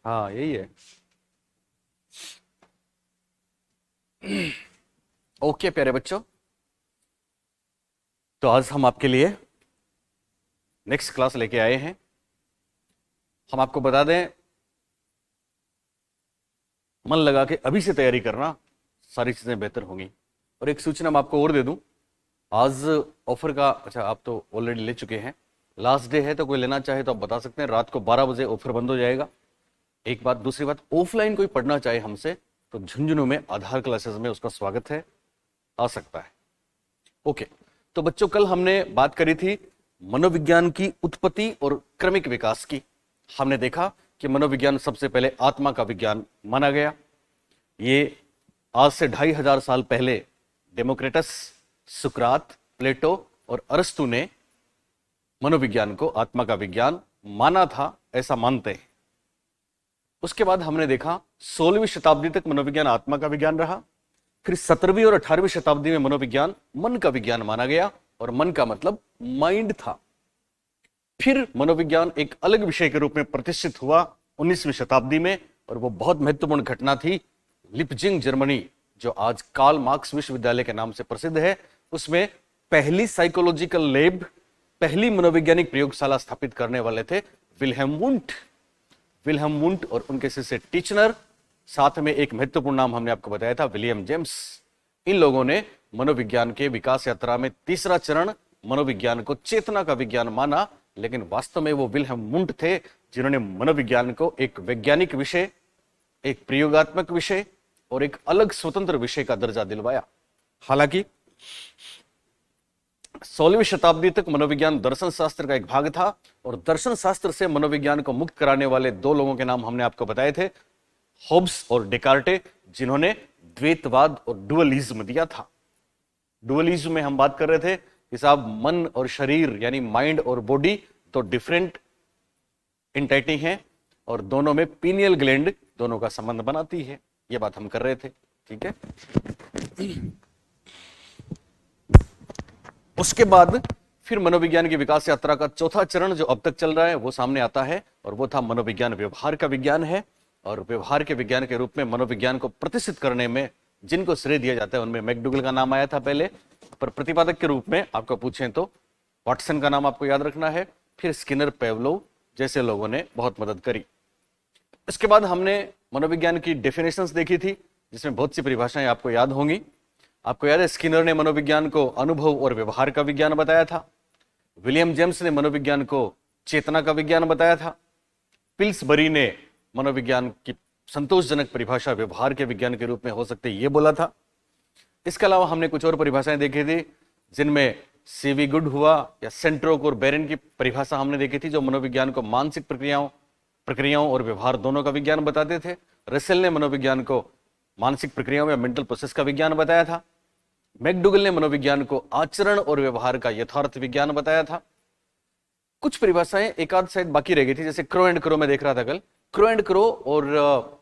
हाँ यही है। ओके प्यारे बच्चों, तो आज हम आपके लिए नेक्स्ट क्लास लेके आए हैं। हम आपको बता दें, मन लगा के अभी से तैयारी करना, सारी चीजें बेहतर होंगी। और एक सूचना मैं आपको और दे दूं, आज ऑफर का, अच्छा आप तो ऑलरेडी ले चुके हैं, लास्ट डे है, तो कोई लेना चाहे तो आप बता सकते हैं। रात को 12 बजे ऑफर बंद हो जाएगा। एक बात, दूसरी बात, ऑफलाइन कोई पढ़ना चाहे हमसे तो झुंझुनू में आधार क्लासेस में उसका स्वागत है, आ सकता है। ओके, तो बच्चों कल हमने बात करी थी मनोविज्ञान की उत्पत्ति और क्रमिक विकास की। हमने देखा कि मनोविज्ञान सबसे पहले आत्मा का विज्ञान माना गया। ये आज से 2500 साल पहले डेमोक्रिटस, सुकरात, प्लेटो और अरस्तु ने मनोविज्ञान को आत्मा का विज्ञान माना था, ऐसा मानते हैं। उसके बाद हमने देखा 16वीं शताब्दी तक मनोविज्ञान आत्मा का विज्ञान रहा। फिर 17वीं और 18वीं शताब्दी में मनोविज्ञान मन का विज्ञान माना गया, और मन का मतलब माइंड था। फिर मनोविज्ञान एक अलग विषय के रूप में प्रतिष्ठित हुआ 19वीं शताब्दी में, और वो बहुत महत्वपूर्ण घटना थी लिपजिंग, जर्मनी, जो आज कार्ल मार्क्स विश्वविद्यालय के नाम से प्रसिद्ध है। उसमें पहली साइकोलॉजिकल लैब, पहली मनोवैज्ञानिक प्रयोगशाला स्थापित करने वाले थे विल्हेम वुंट और उनके शिष्य टीचनर। साथ में एक महत्वपूर्ण नाम हमने आपको बताया था, विलियम जेम्स। इन लोगों ने मनोविज्ञान के विकास यात्रा में तीसरा चरण मनोविज्ञान को चेतना का विज्ञान माना, लेकिन वास्तव में वो विल्हेम वुंट थे जिन्होंने मनोविज्ञान को एक वैज्ञानिक विषय, एक प्रयोगात्मक विषय और एक अलग स्वतंत्र विषय का दर्जा दिलवाया। हालांकि 16वीं शताब्दी तक मनोविज्ञान दर्शन शास्त्र का एक भाग था, और दर्शन शास्त्र से मनोविज्ञान को मुक्त कराने वाले दो लोगों के नाम हमने आपको बताए थे, होब्स और डेकार्टे, जिन्होंने द्वैतवाद और डुअलिज्म दिया था। डुअलिज्म में हम बात कर रहे थे कि साहब मन और शरीर यानी माइंड और बॉडी तो डिफरेंट एंटिटी हैं, और दोनों में पीनियल ग्लैंड दोनों का संबंध बनाती है। ये बात हम कर रहे थे, ठीक है। उसके बाद फिर मनोविज्ञान की विकास यात्रा का चौथा चरण जो अब तक चल रहा है वो सामने आता है, और वो था मनोविज्ञान व्यवहार का विज्ञान है। और व्यवहार के विज्ञान के रूप में मनोविज्ञान को प्रतिष्ठित करने में जिनको श्रेय दिया जाता है उनमें मैकडूगल का नाम आया था पहले, पर प्रतिपादक के रूप में आपको पूछें तो वाटसन का नाम आपको याद रखना है। फिर स्किनर, पेवलोव जैसे लोगों ने बहुत मदद करी। इसके बाद हमने मनोविज्ञान की डेफिनेशंस देखी थी, जिसमें बहुत सी परिभाषाएं आपको याद होंगी। आपको याद है स्किनर ने मनोविज्ञान को अनुभव और व्यवहार का विज्ञान बताया था। विलियम जेम्स ने मनोविज्ञान को चेतना का विज्ञान बताया था। पिल्सबरी ने मनोविज्ञान की संतोषजनक परिभाषा व्यवहार के विज्ञान के रूप में हो सकते ये बोला था। इसके अलावा हमने कुछ और परिभाषाएं देखी थी, जिनमें सीवी गुड हुआ या सेंट्रोक और बेरेन की परिभाषा हमने देखी थी, जो मनोविज्ञान को मानसिक प्रक्रियाओं और व्यवहार दोनों का विज्ञान बताते थे। रसेल ने मनोविज्ञान को मानसिक प्रक्रियाओं या मेंटल प्रोसेस का विज्ञान बताया था। मैकडूगल ने मनोविज्ञान को आचरण और व्यवहार का यथार्थ विज्ञान बताया था। कुछ परिभाषाएं एक आध शायद बाकी रह गई थी, जैसे क्रो एंड क्रो में देख रहा था कल, क्रो एंड क्रो और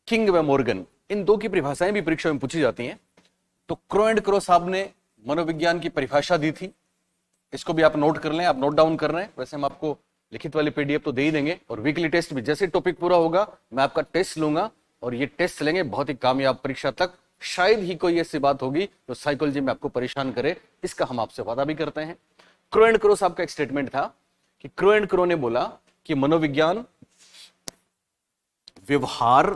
किंग व मॉर्गन, इन दो की परिभाषाएं भी परीक्षा में पूछी जाती हैं। तो क्रो एंड क्रो साहब ने मनोविज्ञान की परिभाषा दी थी, इसको भी आप नोट कर लें, आप नोट डाउन कर रहे हैं। वैसे हम आपको लिखित वाली पीडीएफ तो दे ही देंगे, और वीकली टेस्ट भी, जैसे टॉपिक पूरा होगा मैं आपका टेस्ट लूंगा, और ये टेस्ट लेंगे बहुत ही कामयाब परीक्षा तक। शायद ही कोई ऐसी बात होगी जो साइकोलॉजी में आपको परेशान करे, इसका हम आपसे वादा भी करते हैं। क्रो एंड क्रो साहब का एक स्टेटमेंट था कि क्रो एंड क्रो ने बोला कि मनोविज्ञान व्यवहार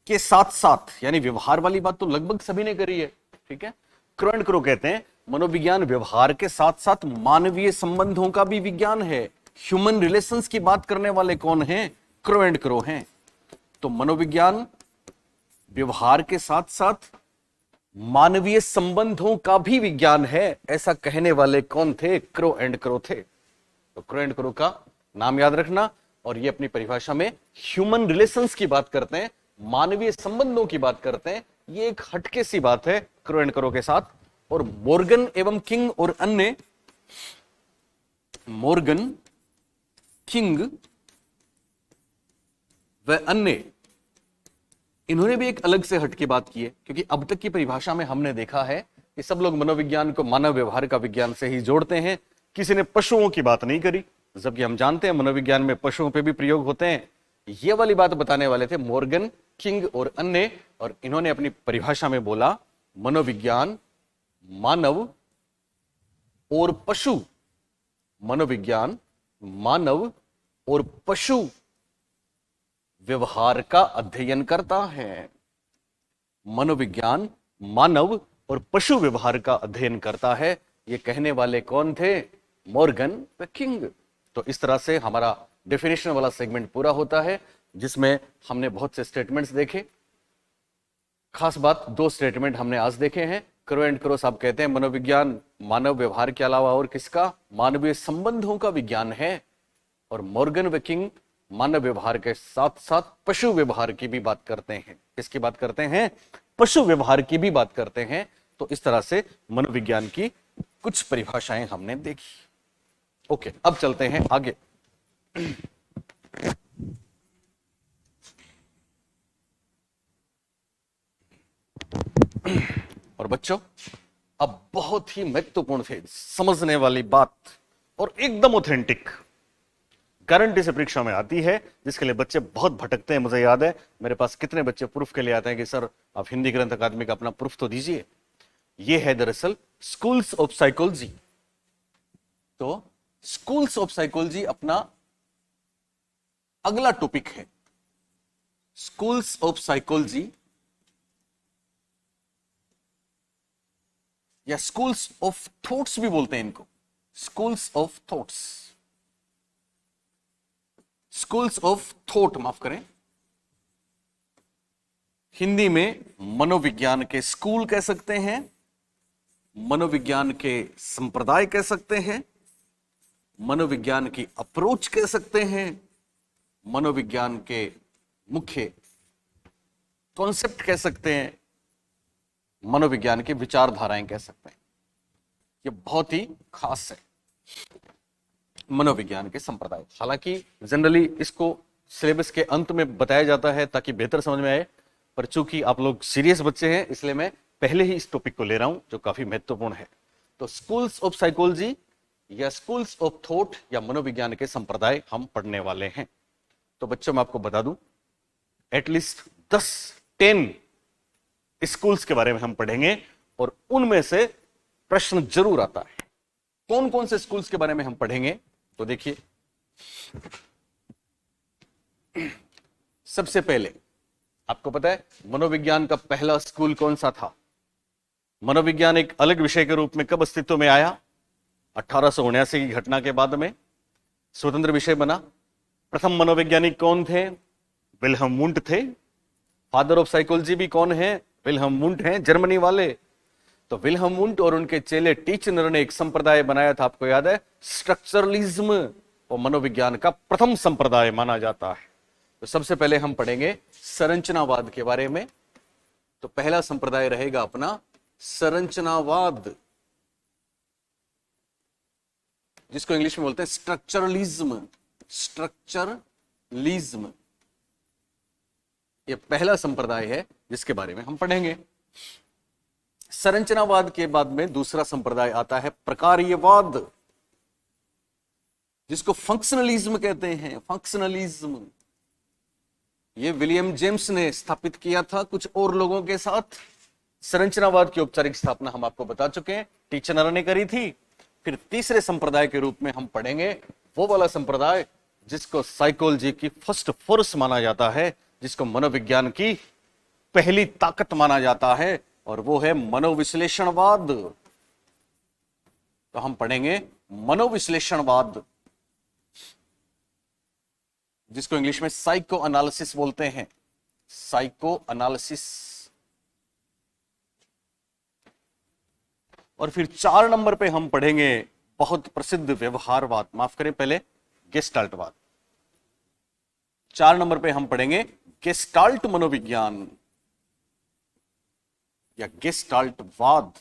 के साथ साथ, यानी व्यवहार वाली बात तो लगभग सभी ने करी है, ठीक है। क्रो एंड क्रो कहते हैं मनोविज्ञान व्यवहार के साथ साथ मानवीय संबंधों का भी विज्ञान है। ह्यूमन रिलेशंस की बात करने वाले कौन हैं? क्रो एंड क्रो हैं। तो मनोविज्ञान व्यवहार के साथ साथ मानवीय संबंधों का भी विज्ञान है, ऐसा कहने वाले कौन थे? क्रो एंड क्रो थे। तो क्रो एंड क्रो का नाम याद रखना, और ये अपनी परिभाषा में ह्यूमन रिलेशंस की बात करते हैं, मानवीय संबंधों की बात करते हैं। ये एक हटके सी बात है क्रो एंड क्रो के साथ। और मॉर्गन एवं किंग और अन्य, मॉर्गन, किंग व अन्य, इन्होंने भी एक अलग से हटके बात की है, क्योंकि अब तक की परिभाषा में हमने देखा है कि सब लोग मनोविज्ञान को मानव व्यवहार का विज्ञान से ही जोड़ते हैं। किसी ने पशुओं की बात नहीं करी, जबकि हम जानते हैं मनोविज्ञान में पशुओं पे भी प्रयोग होते हैं। ये वाली बात बताने वाले थे मॉर्गन, किंग और अन्य, और इन्होंने अपनी परिभाषा में बोला मनोविज्ञान मानव और पशु, मनोविज्ञान मानव और पशु व्यवहार का अध्ययन करता है। मनोविज्ञान मानव और पशु व्यवहार का अध्ययन करता है। ये कहने वाले कौन थे? मॉर्गन व किंग। तो इस तरह से हमारा डेफिनेशन वाला सेगमेंट पूरा होता है, जिसमें हमने बहुत से स्टेटमेंट्स देखे। खास बात, 2 स्टेटमेंट हमने आज देखे हैं। क्रो एंड क्रो साहब कहते हैं मनोविज्ञान मानव व्यवहार के अलावा और किसका? मानवीय संबंधों का विज्ञान है। और मॉर्गन व किंग मानव व्यवहार के साथ साथ पशु व्यवहार की भी बात करते हैं। किसकी बात करते हैं? पशु व्यवहार की भी बात करते हैं। तो इस तरह से मनोविज्ञान की कुछ परिभाषाएं हमने देखी। ओके, अब चलते हैं आगे। और बच्चों, अब बहुत ही महत्वपूर्ण थे समझने वाली बात और एकदम ऑथेंटिक, गारंटी से परीक्षा में आती है, जिसके लिए बच्चे बहुत भटकते हैं। मुझे याद है मेरे पास कितने बच्चे प्रूफ के लिए आते हैं कि सर आप हिंदी ग्रंथ अकादमी का अपना प्रूफ तो दीजिए। ये है दरअसल स्कूल्स ऑफ साइकोलॉजी। तो स्कूल्स ऑफ साइकोलॉजी अपना अगला टॉपिक है। स्कूल्स ऑफ साइकोलॉजी या स्कूल्स ऑफ थॉट्स भी बोलते हैं इनको, schools of thoughts, schools of thought, माफ करें, हिंदी में मनोविज्ञान के स्कूल कह सकते हैं, मनोविज्ञान के संप्रदाय कह सकते हैं, मनोविज्ञान की अप्रोच कह सकते हैं, मनोविज्ञान के मुख्य कॉन्सेप्ट कह सकते हैं, मनोविज्ञान की विचारधाराएं कह सकते हैं। ये बहुत ही खास है मनोविज्ञान के संप्रदाय। हालांकि जनरली इसको सिलेबस के अंत में बताया जाता है ताकि बेहतर समझ में आए, पर चूंकि आप लोग सीरियस बच्चे हैं इसलिए मैं पहले ही इस टॉपिक को ले रहा हूं जो काफी महत्वपूर्ण है। तो स्कूल्स ऑफ साइकोलॉजी या स्कूल्स ऑफ थॉट या मनोविज्ञान के संप्रदाय हम पढ़ने वाले हैं। तो बच्चों मैं आपको बता दूं, एटलीस्ट 10 स्कूल्स के बारे में हम पढ़ेंगे और उनमें से प्रश्न जरूर आता है। कौन कौन से स्कूल्स के बारे में हम पढ़ेंगे? तो देखिए, सबसे पहले आपको पता है मनोविज्ञान का पहला स्कूल कौन सा था? मनोविज्ञान एक अलग विषय के रूप में कब अस्तित्व में आया? 1879 की घटना के बाद में स्वतंत्र विषय बना। प्रथम मनोवैज्ञानिक कौन थे? विल्हेम वुंट थे। फादर ऑफ साइकोलॉजी भी कौन है? विल्हेम वुंट हैं, जर्मनी वाले। तो विल्हेम वुंट और उनके चेले टीचनर ने एक संप्रदाय बनाया था, आपको याद है, स्ट्रक्चरलिज्म, वो मनोविज्ञान का प्रथम संप्रदाय माना जाता है। तो सबसे पहले हम पढ़ेंगे संरचनावाद के बारे में। तो पहला संप्रदाय रहेगा अपना संरचनावाद, जिसको इंग्लिश में बोलते हैं स्ट्रक्चरलिज्म। स्ट्रक्चरलिज्म ये पहला संप्रदाय है जिसके बारे में हम पढ़ेंगे। संरचनावाद के बाद में दूसरा संप्रदाय आता है प्रकार्यवाद, जिसको फंक्शनलिज्म कहते हैं। फंक्शनलिज्म ये विलियम जेम्स ने स्थापित किया था कुछ और लोगों के साथ। संरचनावाद की औपचारिक स्थापना हम आपको बता चुके हैं, टीचनर ने करी थी। फिर तीसरे संप्रदाय के रूप में हम पढ़ेंगे वो वाला संप्रदाय जिसको साइकोलॉजी की फर्स्ट फोर्स माना जाता है, जिसको मनोविज्ञान की पहली ताकत माना जाता है, और वो है मनोविश्लेषणवाद। तो हम पढ़ेंगे मनोविश्लेषणवाद, जिसको इंग्लिश में साइको एनालिसिस बोलते हैं। Psycho analysis. और फिर 4 नंबर पे हम पढ़ेंगे बहुत प्रसिद्ध व्यवहारवाद, माफ करें पहले गेस्टाल्टवाद। 4 नंबर पे हम पढ़ेंगे गेस्टाल्ट मनोविज्ञान या गेस्टाल्टवाद,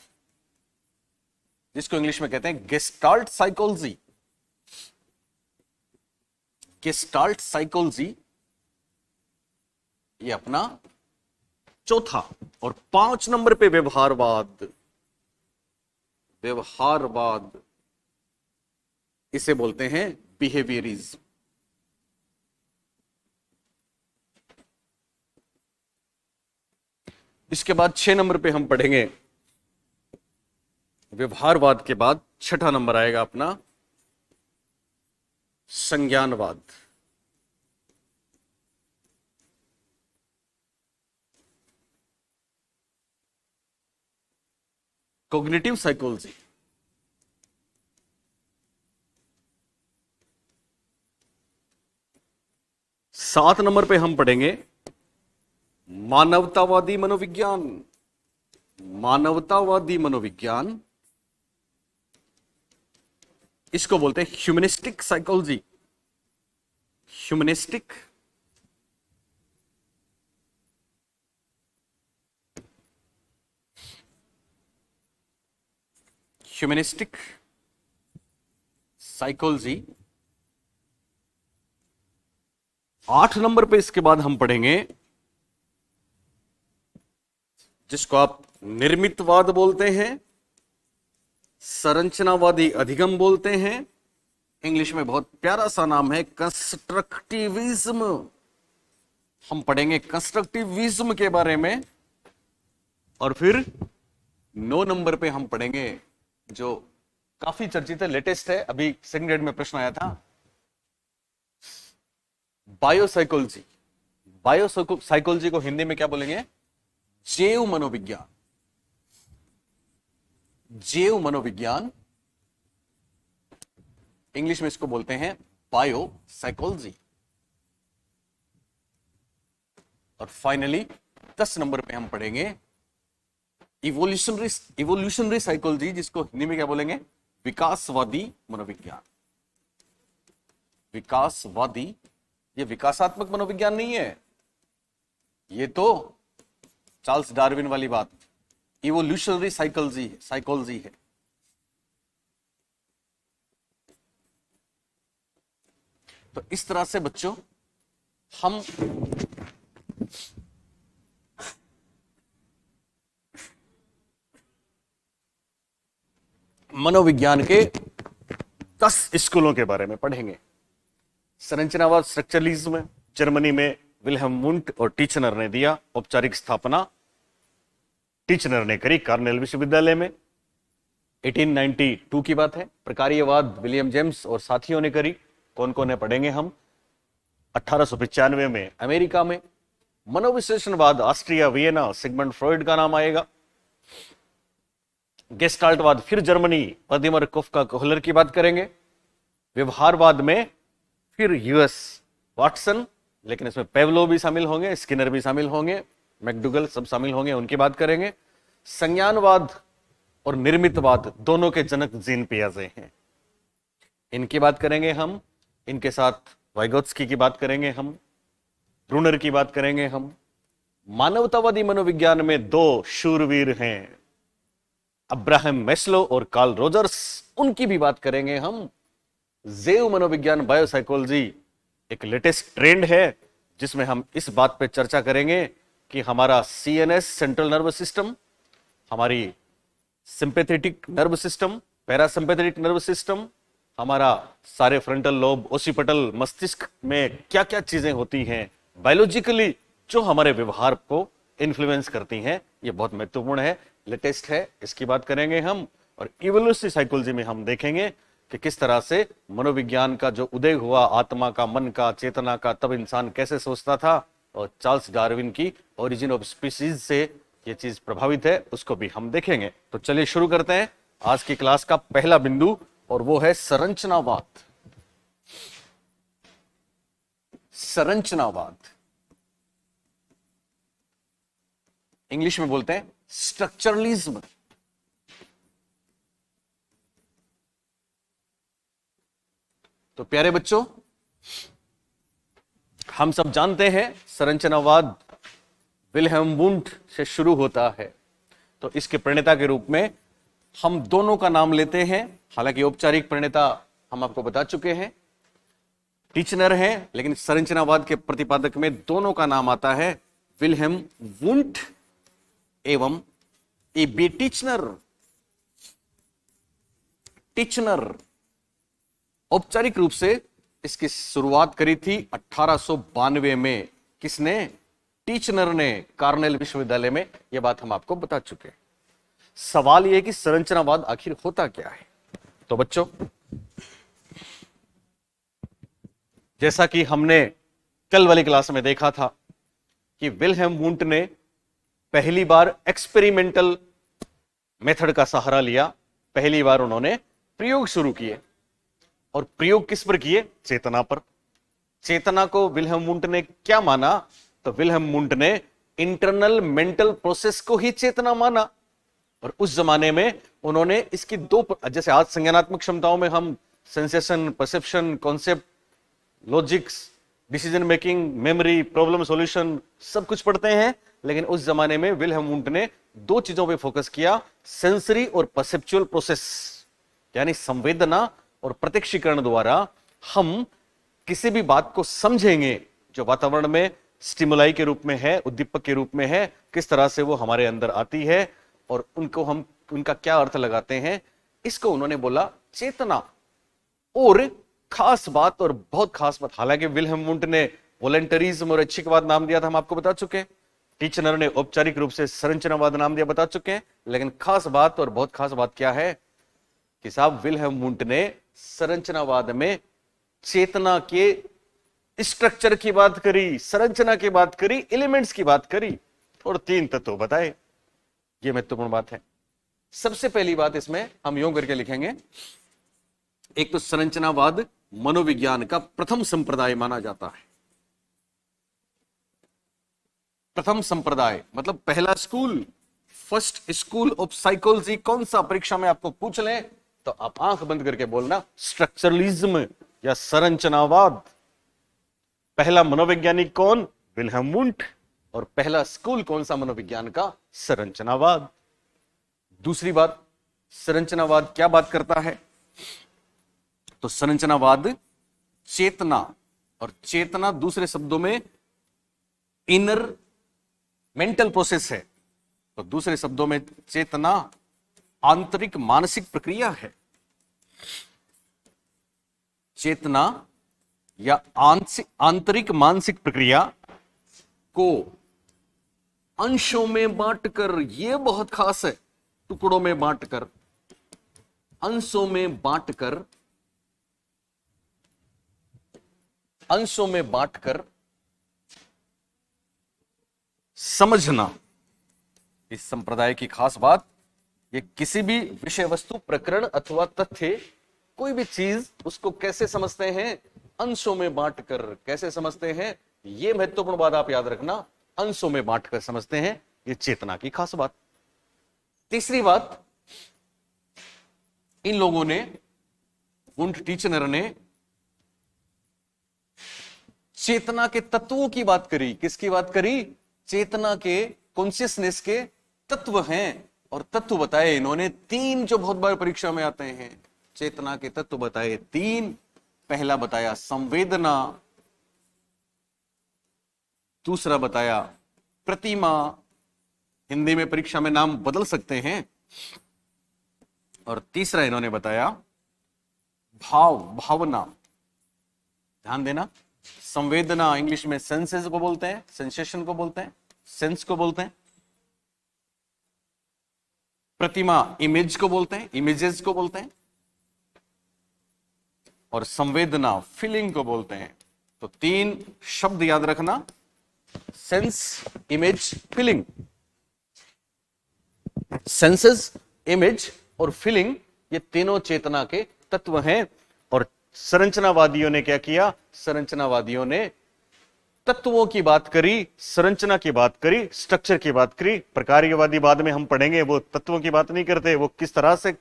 जिसको इंग्लिश में कहते हैं गेस्टाल्ट साइकोलॉजी। गेस्टाल्ट साइकोलॉजी ये अपना चौथा। और 5 नंबर पे व्यवहारवाद। व्यवहारवाद इसे बोलते हैं बिहेवियरिज्म। इसके बाद 6 नंबर पे हम पढ़ेंगे व्यवहारवाद के बाद छठा नंबर आएगा अपना संज्ञानवाद। Cognitive psychology. सात नंबर पे हम पढ़ेंगे मानवतावादी मनोविज्ञान। मानवतावादी मनोविज्ञान, इसको बोलते हैं humanistic psychology. Humanistic humanistic psychology. 8 number पे इसके बाद हम पढ़ेंगे जिसको आप निर्मितवाद बोलते हैं, संरचनावादी अधिगम बोलते हैं, इंग्लिश में बहुत प्यारा सा नाम है कंस्ट्रक्टिविज्म। हम पढ़ेंगे कंस्ट्रक्टिविज्म के बारे में। और फिर 9 नंबर पे हम पढ़ेंगे जो काफी चर्चित है, लेटेस्ट है, अभी सेकंड ग्रेड में प्रश्न आया था, बायोसाइकोलॉजी। बायोसाइकोलॉजी को हिंदी में क्या बोलेंगे? जैव मनोविज्ञान। जैव मनोविज्ञान, इंग्लिश में इसको बोलते हैं बायोसाइकोलॉजी। और फाइनली 10 नंबर पे हम पढ़ेंगे इवोल्यूशनरी साइकोलॉजी, जिसको हिंदी में क्या बोलेंगे? विकासवादी मनोविज्ञान। विकासवादी, ये विकासात्मक मनोविज्ञान नहीं है, ये तो चार्ल्स डार्विन वाली बात, इवोल्यूशनरी साइकोलॉजी है। तो इस तरह से बच्चों हम मनोविज्ञान के 10 स्कूलों के बारे में पढ़ेंगे। संरचनावाद, स्ट्रक्चरलिज्म, जर्मनी में विल्हेम वुंट और टीचनर ने दिया। औपचारिक स्थापना टीचनर ने करी कार्नेल विश्वविद्यालय में, 1892 की बात है। प्रकार्यवाद विलियम जेम्स और साथियों ने करी। कौन कौन है पढ़ेंगे हम। 1895 में अमेरिका में। मनोविश्लेषणवाद ऑस्ट्रिया वियना, सिगमंड फ्रॉइड का नाम आएगा। गेस्टाल्टवाद फिर जर्मनी, व्लादिमीर कोफका कोहलर की बात करेंगे। व्यवहारवाद में फिर यूएस वाटसन, लेकिन इसमें पेवलो भी शामिल होंगे, स्किनर भी शामिल होंगे, मैकडुगल सब शामिल होंगे, उनकी बात करेंगे। संज्ञानवाद और निर्मितवाद दोनों के जनक जीन पियाजे हैं, इनकी बात करेंगे हम। इनके साथ वाइगोत्स्की की बात करेंगे हम, ब्रूनर की बात करेंगे हम। मानवतावादी मनोविज्ञान में 2 शूरवीर हैं, अब्राहम मैस्लो और कार्ल रोजर्स, उनकी भी बात करेंगे हम। जैव मनोविज्ञान बायोसाइकोलॉजी एक लेटेस्ट ट्रेंड है, जिसमें हम इस बात पे चर्चा करेंगे कि हमारा सीएनएस सेंट्रल नर्वस सिस्टम, हमारी sympathetic nerve system, parasympathetic nerve system, हमारा सारे फ्रंटल लोब, ओसिपिटल मस्तिष्क में क्या क्या चीजें होती हैं बायोलॉजिकली जो हमारे व्यवहार को इन्फ्लुएंस करती हैं, ये बहुत महत्वपूर्ण है, लेटेस्ट है, इसकी बात करेंगे हम। और इवोल्यूशनरी साइकोलॉजी में हम देखेंगे कि किस तरह से मनोविज्ञान का जो उदय हुआ, आत्मा का, मन का, चेतना का, तब इंसान कैसे सोचता था, और चार्ल्स डार्विन की ओरिजिन ऑफ स्पीसीज से ये चीज प्रभावित है, उसको भी हम देखेंगे। तो चलिए शुरू करते हैं आज की क्लास का पहला बिंदु, और वो है संरचनावाद। संरचनावाद इंग्लिश में बोलते हैं स्ट्रक्चरलिज्म। तो प्यारे बच्चों, हम सब जानते हैं संरचनावाद विल्हेम वुंट से शुरू होता है। तो इसके प्रणेता के रूप में हम दोनों का नाम लेते हैं, हालांकि औपचारिक प्रणेता हम आपको बता चुके हैं, टीचनर हैं, लेकिन संरचनावाद के प्रतिपादक में दोनों का नाम आता है, विल्हेम वुंट एवं ए.बी. टीचनर। टीचनर औपचारिक रूप से इसकी शुरुआत करी थी 1892 में। किसने? टीचनर ने कार्नेल विश्वविद्यालय में, यह बात हम आपको बता चुके हैं। सवाल यह कि संरचनावाद आखिर होता क्या है। तो बच्चों, जैसा कि हमने कल वाली क्लास में देखा था कि विल्हेम वुंट ने पहली बार एक्सपेरिमेंटल मेथड का सहारा लिया। पहली बार उन्होंने प्रयोग शुरू किए, और प्रयोग किस पर किए? चेतना पर। चेतना को विल्हेम वुंट ने क्या माना? तो विल्हेम वुंट ने इंटरनल मेंटल प्रोसेस को ही चेतना माना। और उस जमाने में उन्होंने इसकी दो, जैसे आज संज्ञानात्मक क्षमताओं में हम sensation, perception, concept, logics, decision making, memory, problem solution सब कुछ पढ़ते हैं, लेकिन उस जमाने में विल्हेम वुंट ने दो चीजों पे फोकस किया, सेंसरी और परसेप्चुअल प्रोसेस, यानी संवेदना और प्रत्यक्षीकरण द्वारा हम किसी भी बात को समझेंगे जो वातावरण में स्टिमुलाई के रूप में है, उद्दीपक के रूप में है, किस तरह से वो हमारे अंदर आती है और उनको हम उनका क्या अर्थ लगाते हैं, इसको उन्होंने बोला चेतना। और खास बात, और बहुत खास बात, हालांकि विल्हेम वुंट ने वॉलंटरिज्म और ऐच्छिकवाद नाम दिया था, हम आपको बता चुके हैं। टीचनर ने औपचारिक रूप से संरचनावाद नाम दिया, बता चुके हैं। लेकिन खास बात, और बहुत खास बात क्या है कि साहब विल्हेम वुंट ने संरचनावाद में चेतना के स्ट्रक्चर की बात करी, संरचना की बात करी, एलिमेंट्स की बात करी, और तीन तत्व बताए। यह महत्वपूर्ण बात है। सबसे पहली बात इसमें हम यूं करके लिखेंगे, एक तो संरचनावाद मनोविज्ञान का प्रथम संप्रदाय माना जाता है। प्रथम संप्रदाय मतलब पहला school, first school of psychology. कौन सा परीक्षा में आपको पूछ ले तो आप आंख बंद करके बोलना स्ट्रक्चरलिज्म या संरचनावाद। पहला मनोवैज्ञानिक कौन? Wilhelm Wundt. और पहला स्कूल कौन सा मनोविज्ञान का? संरचनावाद। दूसरी बात, संरचनावाद क्या बात करता है? तो संरचनावाद चेतना, और चेतना दूसरे शब्दों में इनर मेंटल प्रोसेस है। तो दूसरे शब्दों में चेतना आंतरिक मानसिक प्रक्रिया है। चेतना या आंतरिक मानसिक प्रक्रिया को अंशों में बांटकर, यह बहुत खास है, टुकड़ों में बांटकर, अंशों में बांटकर, अंशों में बांटकर समझना। इस संप्रदाय की खास बात, ये किसी भी विषय वस्तु, प्रकरण अथवा तथ्य, कोई भी चीज, उसको कैसे समझते हैं? अंशों में बांटकर। कैसे समझते हैं? ये महत्वपूर्ण बात आप याद रखना, अंशों में बांटकर समझते हैं। ये चेतना की खास बात। तीसरी बात, इन लोगों ने, वुंट टीचनर ने चेतना के तत्वों की बात करी। किसकी बात करी? चेतना के, कॉन्शियसनेस के तत्व हैं, और तत्व बताए इन्होंने तीन, जो बहुत बार परीक्षा में आते हैं। चेतना के तत्व बताए तीन। पहला बताया संवेदना, दूसरा बताया प्रतिमा, हिंदी में परीक्षा में नाम बदल सकते हैं, और तीसरा इन्होंने बताया भाव, भावना। ध्यान देना, संवेदना इंग्लिश में सेंसेस को बोलते हैं, सेंसेशन को बोलते हैं, सेंस को बोलते हैं। प्रतिमा इमेज को बोलते हैं, इमेजेस को बोलते हैं, और संवेदना फीलिंग को बोलते हैं। तो तीन शब्द याद रखना, sense, image, feeling. Senses, image और फीलिंग, ये तीनों चेतना के तत्व हैं। और संरचनावादियों ने क्या किया? संरचनावादियों ने तत्वों की बात करी, संरचना की बात करी, स्ट्रक्चर की बात करी। प्रकार्यवादी बाद में हम पढ़ेंगे, वो तत्वों की बात नहीं करते, वो किस तरह से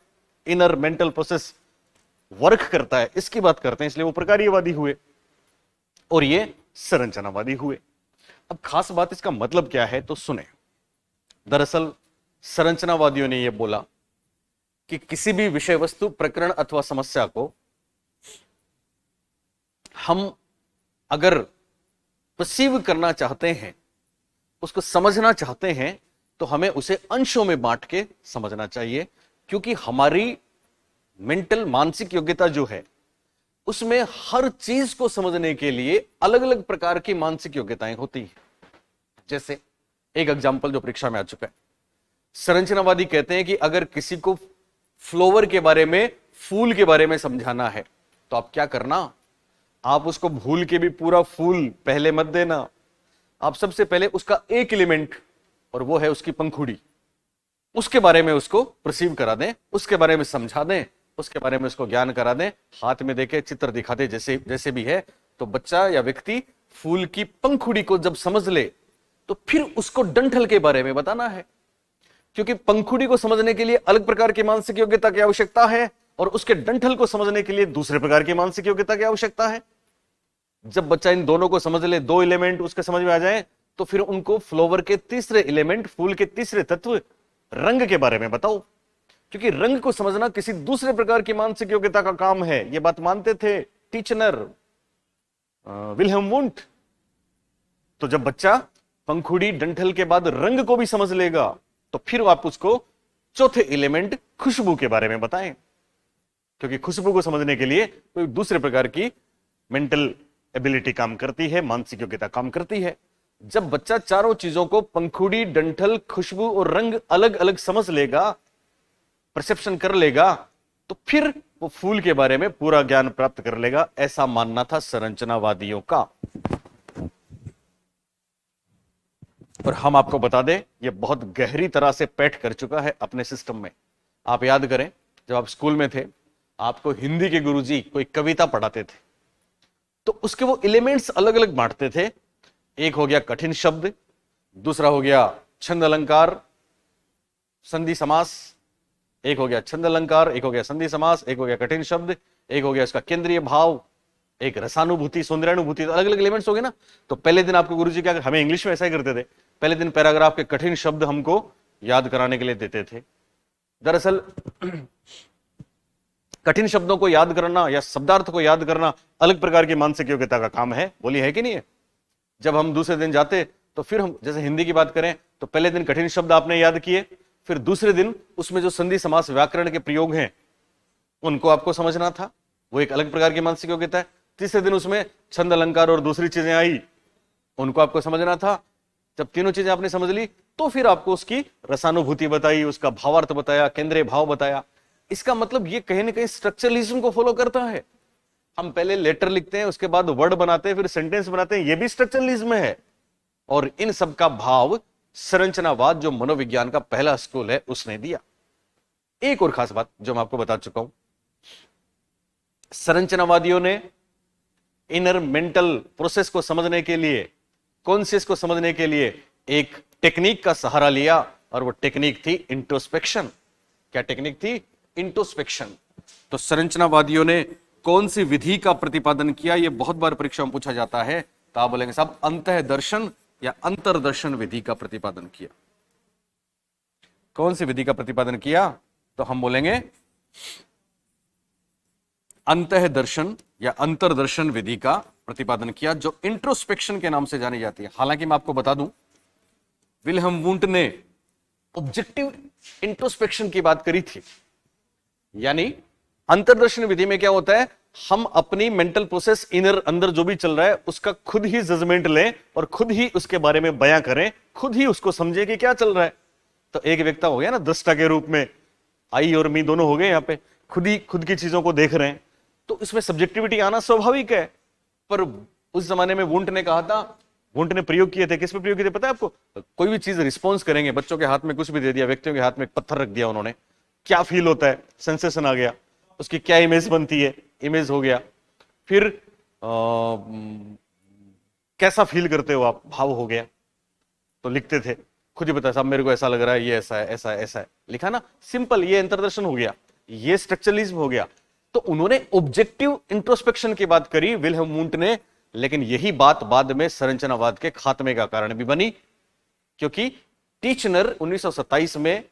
इनर मेंटल प्रोसेस वर्क करता है इसकी बात करते हैं, इसलिए वो प्रकार्यवादी हुए, और ये संरचनावादी हुए। अब खास बात, इसका मतलब क्या है तो सुने। दरअसल संरचनावादियों ने यह बोला कि किसी भी विषय वस्तु, प्रकरण अथवा समस्या को हम अगर परसीव करना चाहते हैं, उसको समझना चाहते हैं, तो हमें उसे अंशों में बांट के समझना चाहिए। क्योंकि हमारी मेंटल, मानसिक योग्यता जो है, उसमें हर चीज को समझने के लिए अलग अलग प्रकार की मानसिक योग्यताएं होती हैं। जैसे एक एग्जाम्पल जो परीक्षा में आ चुका है, संरचनावादी कहते हैं कि अगर किसी को फ्लावर के बारे में, फूल के बारे में समझाना है तो आप क्या करना, आप उसको भूल के भी पूरा फूल पहले मत देना। आप सबसे पहले उसका एक एलिमेंट, और वो है उसकी पंखुड़ी, उसके बारे में उसको परसीव करा दें, उसके बारे में समझा दें, उसके बारे में उसको ज्ञान करा दें, हाथ में देके चित्र दिखा दें, जैसे जैसे भी है। तो बच्चा या व्यक्ति फूल की पंखुड़ी को जब समझ ले तो फिर उसको डंठल के बारे में बताना है, क्योंकि पंखुड़ी को समझने के लिए अलग प्रकार की मानसिक योग्यता की आवश्यकता है और उसके डंठल को समझने के लिए दूसरे प्रकार की मानसिक योग्यता की आवश्यकता है। जब बच्चा इन दोनों को समझ ले, दो एलिमेंट उसके समझ में आ जाए, तो फिर उनको फ्लावर के तीसरे एलिमेंट, फूल के तीसरे तत्व रंग के बारे में बताओ, क्योंकि रंग को समझना किसी दूसरे प्रकार की मानसिक योग्यता का काम है। यह बात मानते थे टीचनर, विल्हेम वुंट। तो जब बच्चा पंखुड़ी, डंठल के बाद रंग को भी समझ लेगा तो फिर आप उसको चौथे एलिमेंट खुशबू के बारे में बताएं, क्योंकि खुशबू को समझने के लिए कोई दूसरे प्रकार की मेंटल एबिलिटी काम करती है, मानसिक योग्यता काम करती है। जब बच्चा चारों चीजों को, पंखुड़ी, डंठल, खुशबू और रंग अलग अलग समझ लेगा, परसेप्शन कर लेगा, तो फिर वो फूल के बारे में पूरा ज्ञान प्राप्त कर लेगा। ऐसा मानना था संरचनावादियों का। और हम आपको बता दें, ये बहुत गहरी तरह से पैठ कर चुका है अपने सिस्टम में। आप याद करें, जब आप स्कूल में थे, आपको हिंदी के गुरुजी कोई कविता पढ़ाते थे, तो उसके वो एलिमेंट्स अलग अलग बांटते थे। एक हो गया कठिन शब्द, दूसरा हो गया छंद अलंकार, संधि समास, एक हो गया छंद अलंकार, एक हो गया संधि समास, एक हो गया कठिन शब्द, एक हो गया उसका केंद्रीय भाव, एक रसानुभूति, सौंदर्यानुभूति, अलग अलग एलिमेंट्स हो गए ना। तो पहले दिन आपको गुरुजी क्या, हमें इंग्लिश में ऐसा ही करते थे, पहले दिन पैराग्राफ के कठिन शब्द हमको याद कराने के लिए देते थे। दरअसल कठिन शब्दों को याद करना या शब्दार्थ को याद करना अलग प्रकार की मानसिक योग्यता का काम है, बोली है कि नहीं है। जब हम दूसरे दिन जाते तो फिर हम, जैसे हिंदी की बात करें, तो पहले दिन कठिन शब्द आपने याद किए, फिर दूसरे दिन उसमें जो संधि समास व्याकरण के प्रयोग हैं उनको आपको समझना था, वो एक अलग प्रकार की मानसिक योग्यता है। तीसरे दिन उसमें छंद अलंकार और दूसरी चीजें आई, उनको आपको समझना था। जब तीनों चीजें आपने समझ ली तो फिर आपको उसकी रसानुभूति बताई, उसका भावार्थ बताया, केंद्रीय भाव बताया। इसका मतलब ये कहीं ना कहीं स्ट्रक्चरलिज्म को फॉलो करता है। हम पहले लेटर लिखते हैं, उसके बाद वर्ड बनाते हैं, फिर सेंटेंस बनाते हैं, ये भी स्ट्रक्चरलिज्म है। और इन सब का भाव संरचनावाद, जो मनोविज्ञान का पहला स्कूल है, उसने दिया। एक और खास बात जो मैं आपको बता चुका हूं, संरचनावादियों ने इनर मेंटल प्रोसेस को समझने के लिए, कॉन्शियस को समझने के लिए एक टेक्निक का सहारा लिया, और वो टेक्निक थी इंट्रोस्पेक्शन। क्या टेक्निक थी? इंट्रोस्पेक्शन। तो संरचनावादियों ने कौन सी विधि का प्रतिपादन किया? यह बहुत बार परीक्षा में पूछा जाता है। तो आप बोलेंगे साहब अंतः दर्शन या अंतर्दर्शन विधि का प्रतिपादन किया। कौन सी विधि का प्रतिपादन किया? तो हम बोलेंगे अंतः दर्शन या अंतर्दर्शन विधि का प्रतिपादन किया, जो इंट्रोस्पेक्शन के नाम से जानी जाती है। हालांकि मैं आपको बता दूं, विल्हेम वुंट ने ऑब्जेक्टिव इंट्रोस्पेक्शन की बात करी थी। यानी अंतर्दर्शन विधि में क्या होता है, हम अपनी मेंटल प्रोसेस, इनर, अंदर जो भी चल रहा है उसका खुद ही जजमेंट लें और खुद ही उसके बारे में बयां करें, खुद ही उसको समझे कि क्या चल रहा है। तो एक व्यक्ति हो गया ना दृष्टा के रूप में, आई और मी दोनों हो गए, यहां पे खुद ही खुद की चीजों को देख रहे हैं, तो इसमें सब्जेक्टिविटी आना स्वाभाविक है। पर उस जमाने में वुंट ने कहा था, वुंट ने प्रयोग किए थे, किस पे प्रयोग किए थे पता है आपको? कोई भी चीज रिस्पॉन्स करेंगे, बच्चों के हाथ में कुछ भी दे दिया, व्यक्तियों के हाथ में एक पत्थर रख दिया, उन्होंने क्या फील होता है, सेंसेशन आ गया, उसकी क्या इमेज बनती है, इमेज हो गया, फिर कैसा फील करते हो आप, भाव हो गया। तो लिखते थे, खुद ही बता साहब मेरे को ऐसा लग रहा है, ये ऐसा है, ऐसा है, ऐसा है, लिखा ना, सिंपल। ये अंतर्दर्शन हो गया, ये स्ट्रक्चरलिज्म हो गया। तो उन्होंने ऑब्जेक्टिव इंट्रोस्पेक्शन की बात करी विल्हेम वुंट ने, लेकिन यही बात बाद में संरचनावाद के खात्मे का कारण भी बनी, क्योंकि टीचनर 1927 में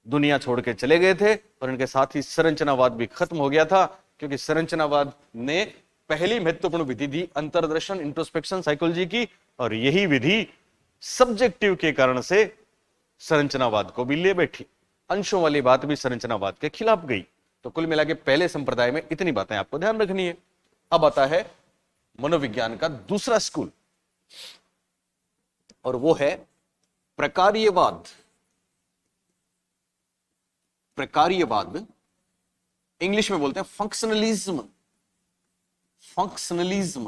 दुनिया छोड़ के चले गए थे और इनके साथ ही संरचनावाद भी खत्म हो गया था, क्योंकि संरचनावाद ने पहली महत्वपूर्ण विधि दी अंतर्दर्शन, इंट्रोस्पेक्शन, साइकोलॉजी की, और यही विधि सब्जेक्टिव के कारण से संरचनावाद को भी ले बैठी। अंशों वाली बात भी संरचनावाद के खिलाफ गई। तो कुल मिला के पहले संप्रदाय में इतनी बातें आपको ध्यान रखनी है। अब आता है मनोविज्ञान का दूसरा स्कूल। और वो है प्रकार्यवाद। प्रकार्यवाद इंग्लिश में बोलते हैं फंक्शनलिज्म। फंक्शनलिज्म,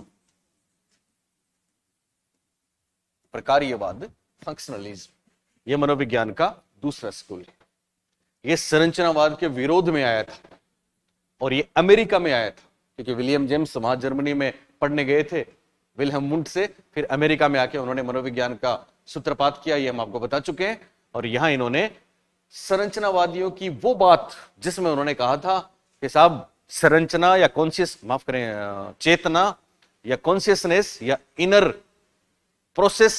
प्रकार्यवाद, फंक्शनलिज्म, यह मनोविज्ञान का दूसरा स्कूल है। यह संरचनावाद के विरोध में आया था और यह अमेरिका में आया था, क्योंकि विलियम जेम्स वहां जर्मनी में पढ़ने गए थे विल्हेम वुंड से, फिर अमेरिका में आके उन्होंने मनोविज्ञान का सूत्रपात किया, ये हम आपको बता चुके हैं। और यहां इन्होंने संरचनावादियों की वो बात जिसमें उन्होंने कहा था कि साहब संरचना या कॉन्शियस, माफ करें, चेतना या कॉन्शियसनेस या इनर प्रोसेस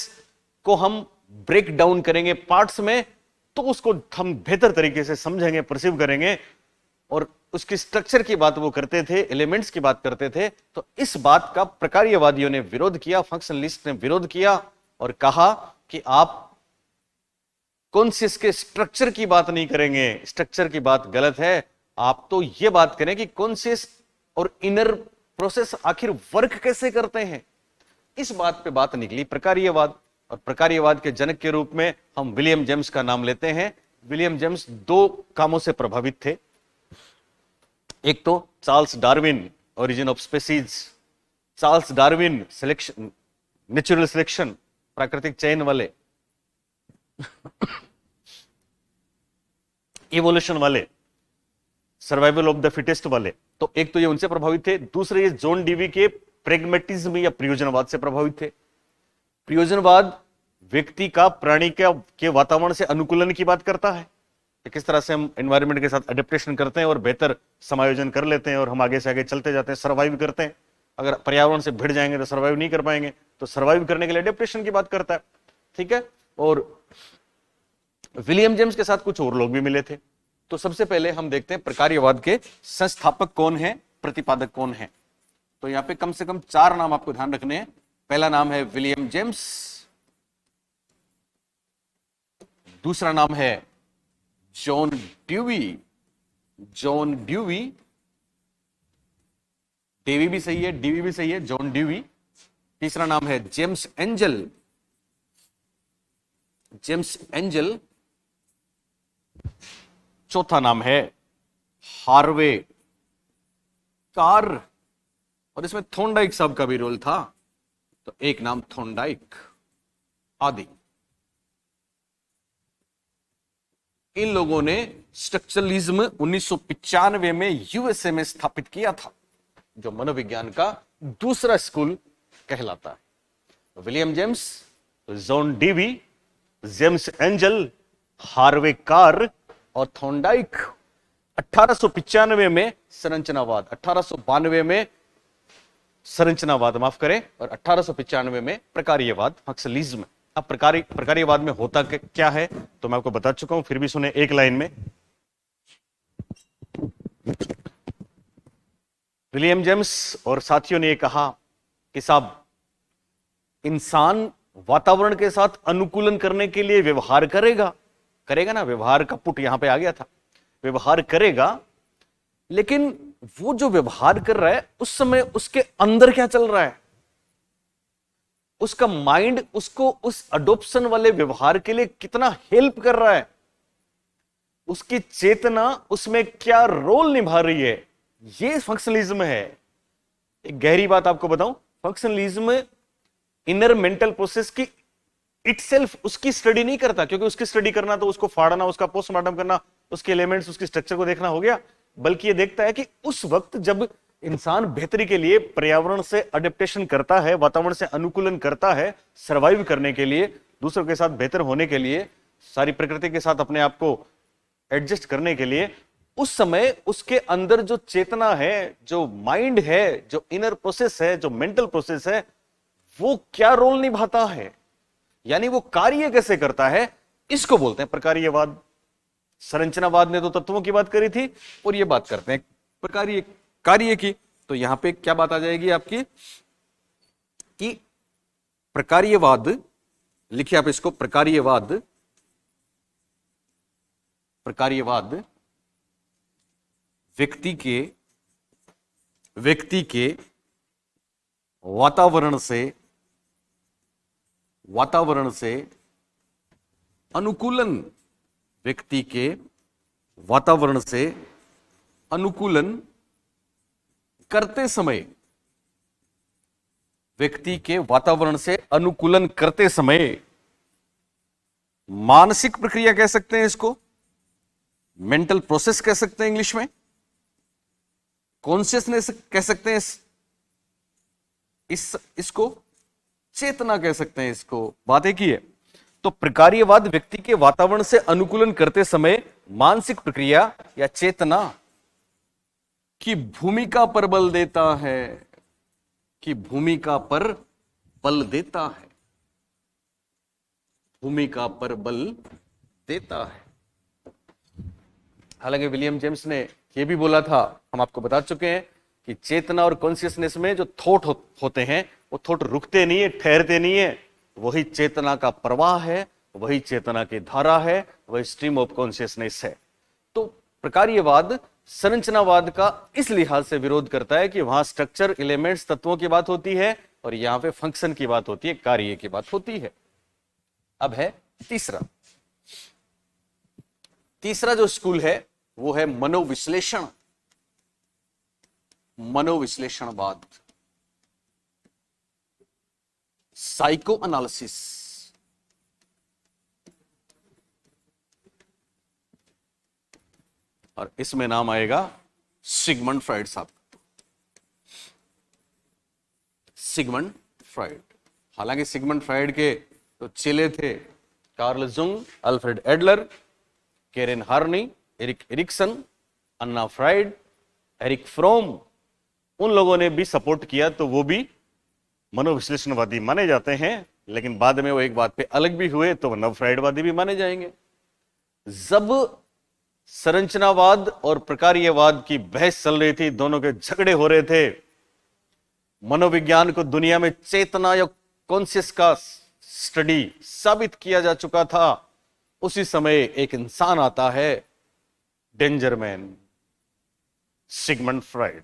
को हम ब्रेक डाउन करेंगे पार्ट्स में, तो उसको हम बेहतर तरीके से समझेंगे, परसीव करेंगे। और उसकी स्ट्रक्चर की बात वो करते थे, एलिमेंट्स की बात करते थे। तो इस बात का प्रकार्यवादियों ने विरोध किया, फंक्शनलिस्ट ने विरोध किया और कहा कि आप कॉन्शियस के स्ट्रक्चर की बात नहीं करेंगे, स्ट्रक्चर की बात गलत है, आप तो यह बात करें कि कॉन्शियस और इनर प्रोसेस आखिर वर्क कैसे करते हैं। इस बात पे बात निकली प्रकार्यवाद, और प्रकार्यवाद के जनक के रूप में हम विलियम जेम्स का नाम लेते हैं। विलियम जेम्स दो कामों से प्रभावित थे। एक तो Charles Darwin, origin of species, Charles Darwin selection, natural selection, प्राकृतिक चयन वाले, इवोल्यूशन वाले, सर्वाइवल ऑफ द फिटेस्ट वाले। तो एक तो ये उनसे प्रभावित थे। दूसरे ये जॉन डीवी के प्रेगमेटिज्म या प्रयोजनवाद से प्रभावित थे। प्रयोजनवाद व्यक्ति का प्राणी के वातावरण से अनुकूलन की बात करता है कि किस तरह से हम एनवायरनमेंट के साथ एडेप्टेशन करते हैं और बेहतर समायोजन कर लेते हैं और हम आगे से आगे चलते जाते हैं, सर्वाइव करते हैं। अगर पर्यावरण से भिड़ जाएंगे तो सर्वाइव नहीं कर पाएंगे, तो सर्वाइव करने के लिए एडेप्टेशन की बात करता है। ठीक है। और विलियम जेम्स के साथ कुछ और लोग भी मिले थे। तो सबसे पहले हम देखते हैं प्रकार्यवाद के संस्थापक कौन है, प्रतिपादक कौन है। तो यहां पे कम से कम 4 नाम आपको ध्यान रखने हैं। पहला नाम है विलियम जेम्स, दूसरा नाम है John Dewey, John Dewey, Dewey भी सही है, डीवी भी सही है, जॉन ड्यूवी। तीसरा नाम है जेम्स एंजल, जेम्स एंजल। चौथा नाम है हार्वे कार, और इसमें थॉर्नडाइक साहब का भी रोल था, तो एक नाम थॉर्नडाइक आदि। इन लोगों ने स्ट्रक्चरलिज्म 1995 में यूएसए में स्थापित किया था, जो मनोविज्ञान का दूसरा स्कूल कहलाता है। William James, John Dewey, James angel, Harvey car और थॉर्नडाइक 1895 में संरचनावाद, 1892 में संरचनावाद, माफ करें, और 1895 में प्रकार्यवाद, फंक्शनलिज्म। अब प्रकार्यवाद में होता क्या है तो मैं आपको बता चुका हूं, फिर भी सुने एक लाइन में। विलियम जेम्स और साथियों ने यह कहा कि साहब इंसान वातावरण के साथ अनुकूलन करने के लिए व्यवहार करेगा ना, व्यवहार का पुट यहां पे आ गया था, व्यवहार करेगा, लेकिन वो जो व्यवहार कर रहा है उस समय उसके अंदर क्या चल रहा है, उसका माइंड उसको उस अडॉप्शन वाले व्यवहार के लिए कितना हेल्प कर रहा है, उसकी चेतना उसमें क्या रोल निभा रही है, ये फंक्शनलिज्म है। एक गहरी बात आपको बताऊं, फंक्शनलिज्म इनर मेंटल प्रोसेस की इटसेल्फ उसकी स्टडी नहीं करता, क्योंकि उसकी स्टडी करना तो उसको फाड़ना, उसका पोस्टमार्टम करना, उसके एलिमेंट्स, उसकी स्ट्रक्चर को देखना हो गया। बल्कि ये देखता है कि उस वक्त जब इंसान बेहतरी के लिए पर्यावरण से अडेप्टेशन करता है, वातावरण से अनुकूलन करता है, सर्वाइव करने के लिए, दूसरों के साथ बेहतर होने के लिए, सारी प्रकृति के साथ अपने आप को एडजस्ट करने के लिए, उस समय उसके अंदर जो चेतना है, जो माइंड है, जो इनर प्रोसेस है, जो मेंटल प्रोसेस है, वो क्या रोल निभाता है, यानी वो कार्य कैसे करता है, इसको बोलते हैं प्रकार्यवाद। संरचनावाद ने तो तत्वों की बात करी थी, और ये बात करते हैं प्रकार्य कार्य की। तो यहां पे क्या बात आ जाएगी आपकी कि प्रकार्यवाद, लिखिए आप इसको, प्रकार्यवाद, प्रकार्यवाद व्यक्ति के वातावरण से वातावरण से अनुकूलन, व्यक्ति के वातावरण से अनुकूलन करते समय, व्यक्ति के वातावरण से अनुकूलन करते समय मानसिक प्रक्रिया कह सकते हैं, इसको मेंटल प्रोसेस कह सकते हैं इंग्लिश में, कॉन्शियसनेस कह सकते हैं, इसको चेतना कह सकते हैं, इसको। बात एक ही है। तो प्रकार्यवाद व्यक्ति के वातावरण से अनुकूलन करते समय मानसिक प्रक्रिया या चेतना की भूमिका पर बल देता है, कि भूमिका पर बल देता है, भूमिका पर बल देता है। हालांकि विलियम जेम्स ने यह भी बोला था, हम आपको बता चुके हैं कि चेतना और कॉन्शियसनेस में जो थॉट होते हैं वो थॉट रुकते नहीं है, ठहरते नहीं है, वही चेतना का प्रवाह है, वही चेतना की धारा है, वही स्ट्रीम ऑफ कॉन्शियसनेस है। तो प्रकार्यवाद संरचनावाद का इस लिहाज से विरोध करता है कि वहां स्ट्रक्चर, एलिमेंट्स, तत्वों की बात होती है और यहां पे फंक्शन की बात होती है, कार्य की बात होती है। अब है तीसरा जो स्कूल है वो है मनोविश्लेषण, मनोविश्लेषणवाद, साइको एनालिसिस। और इसमें नाम आएगा सिगमंड फ्राइड साहब, सिगमंड फ्राइड। हालांकि सिगमंड फ्राइड के तो चेले थे Carl Jung, Alfred Adler, Karen Horney, Erik Erikson, Anna Freud, Erich Fromm, उन लोगों ने भी सपोर्ट किया, तो वो भी मनोविश्लेषणवादी माने जाते हैं। लेकिन बाद में वो एक बात पे अलग भी हुए, तो नव फ्राइडवादी भी माने जाएंगे। जब संरचनावाद और प्रकार्यवाद की बहस चल रही थी, दोनों के झगड़े हो रहे थे, मनोविज्ञान को दुनिया में चेतना या कॉन्शियस का स्टडी साबित किया जा चुका था, उसी समय एक इंसान आता है, danger man, Sigmund Freud.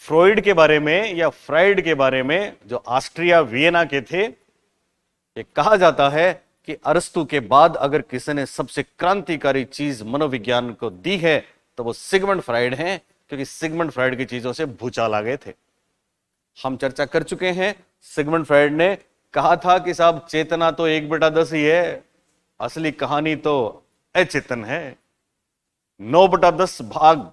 Freud के बारे में या फ्राइड के बारे में, जो ऑस्ट्रिया वियना के थे, ये कहा जाता है कि अरस्तु के बाद अगर किसी ने सबसे क्रांतिकारी चीज मनोविज्ञान को दी है तो वो सिगमंड फ्राइड हैं, क्योंकि सिगमंड फ्राइड की चीजों से भूचाल आ गए थे। हम चर्चा कर चुके हैं, सिगमंड फ्राइड ने कहा था कि साहब चेतना तो 1/10 ही है, असली कहानी तो अचेतन है। 9/10 भाग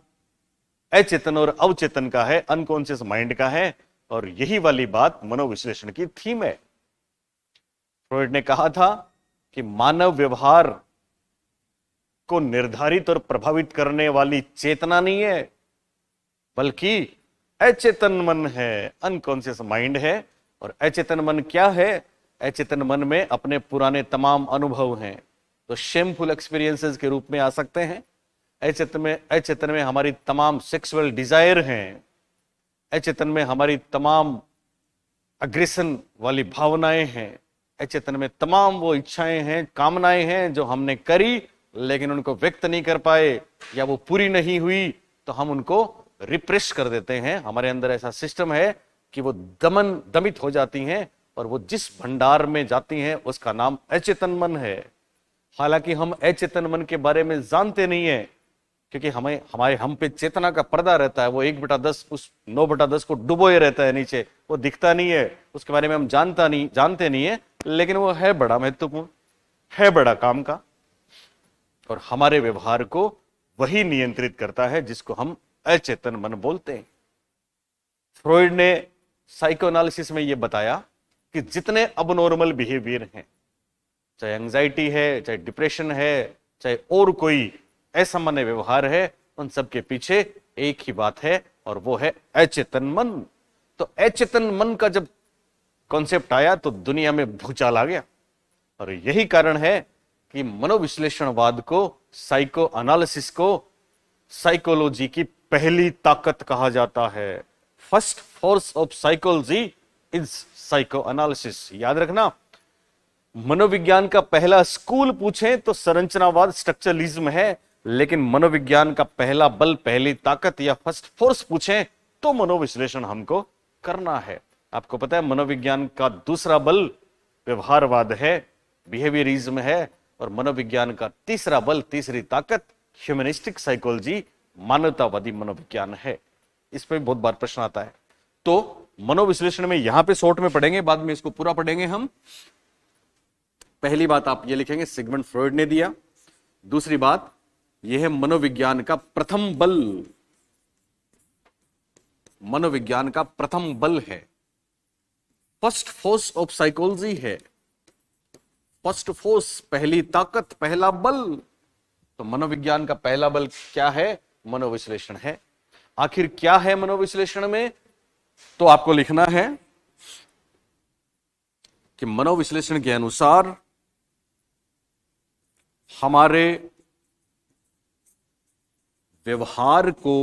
अचेतन और अवचेतन का है, अनकॉन्शियस माइंड का है। और यही वाली बात मनोविश्लेषण की थीम है। फ्रॉइड ने कहा था कि मानव व्यवहार को निर्धारित और प्रभावित करने वाली चेतना नहीं है, बल्कि अचेतन मन है, अनकॉन्शियस माइंड है। और अचेतन मन क्या है? अचेतन मन में अपने पुराने तमाम अनुभव हैं, तो शेमफुल एक्सपीरियंसेस के रूप में आ सकते हैं। अचेतन में हमारी तमाम सेक्सुअल डिजायर हैं, अचेतन में हमारी तमाम अग्रेशन वाली भावनाएं हैं, अचेतन में तमाम वो इच्छाएं हैं, कामनाएं हैं जो हमने करी लेकिन उनको व्यक्त नहीं कर पाए या वो पूरी नहीं हुई, तो हम उनको रिप्रेस कर देते हैं। हमारे अंदर ऐसा सिस्टम है कि वो दमित हो जाती हैं और वो जिस भंडार में जाती हैं उसका नाम अचेतन मन है। हालांकि हम अचेतन मन के बारे में जानते नहीं है, क्योंकि हम पे चेतना का पर्दा रहता है, वो 1/10 उस 9/10 को डुबोए रहता है नीचे, वो दिखता नहीं है, उसके बारे में हम जानते नहीं है, लेकिन वो है बड़ा महत्वपूर्ण, है बड़ा काम का। और हमारे व्यवहार को वही नियंत्रित करता है जिसको हम अचेतन मन बोलते हैं। फ्रॉइड ने साइकोएनालिसिस में यह बताया कि जितने अबनॉर्मल बिहेवियर हैं, चाहे एंजाइटी है, चाहे डिप्रेशन है, चाहे और कोई असामान्य व्यवहार है, उन सब के पीछे एक ही बात है और वो है अचेतन मन। तो अचेतन मन का जब कॉन्सेप्ट आया तो दुनिया में भूचाल आ गया। और यही कारण है कि मनोविश्लेषणवाद को, साइको एनालिसिस को साइकोलॉजी की पहली ताकत कहा जाता है। First force of psychology is psycho analysis. याद रखना, मनोविज्ञान का पहला स्कूल पूछें तो संरचनावाद, स्ट्रक्चरलिज्म है, लेकिन मनोविज्ञान का पहला बल, पहली ताकत या फर्स्ट फोर्स पूछें तो मनोविश्लेषण हमको करना है। आपको पता है मनोविज्ञान का दूसरा बल व्यवहारवाद है, बिहेवियरिज्म है, और मनोविज्ञान का तीसरा बल, तीसरी ताकत ह्यूमनिस्टिक साइकोलॉजी, मानवतावादी मनोविज्ञान है। इस पर बहुत बार प्रश्न आता है। तो मनोविश्लेषण में यहां पे शॉर्ट में पढ़ेंगे, बाद में इसको पूरा पढ़ेंगे हम। पहली बात आप ये लिखेंगे, सिगमंड फ्रॉइड ने दिया। दूसरी बात यह है मनोविज्ञान का प्रथम बल, मनोविज्ञान का प्रथम बल है, फर्स्ट फोर्स ऑफ साइकोलॉजी है, फर्स्ट फोर्स, पहली ताकत, पहला बल। तो मनोविज्ञान का पहला बल क्या है? मनोविश्लेषण है। आखिर क्या है मनोविश्लेषण में? तो आपको लिखना है कि मनोविश्लेषण के अनुसार हमारे व्यवहार को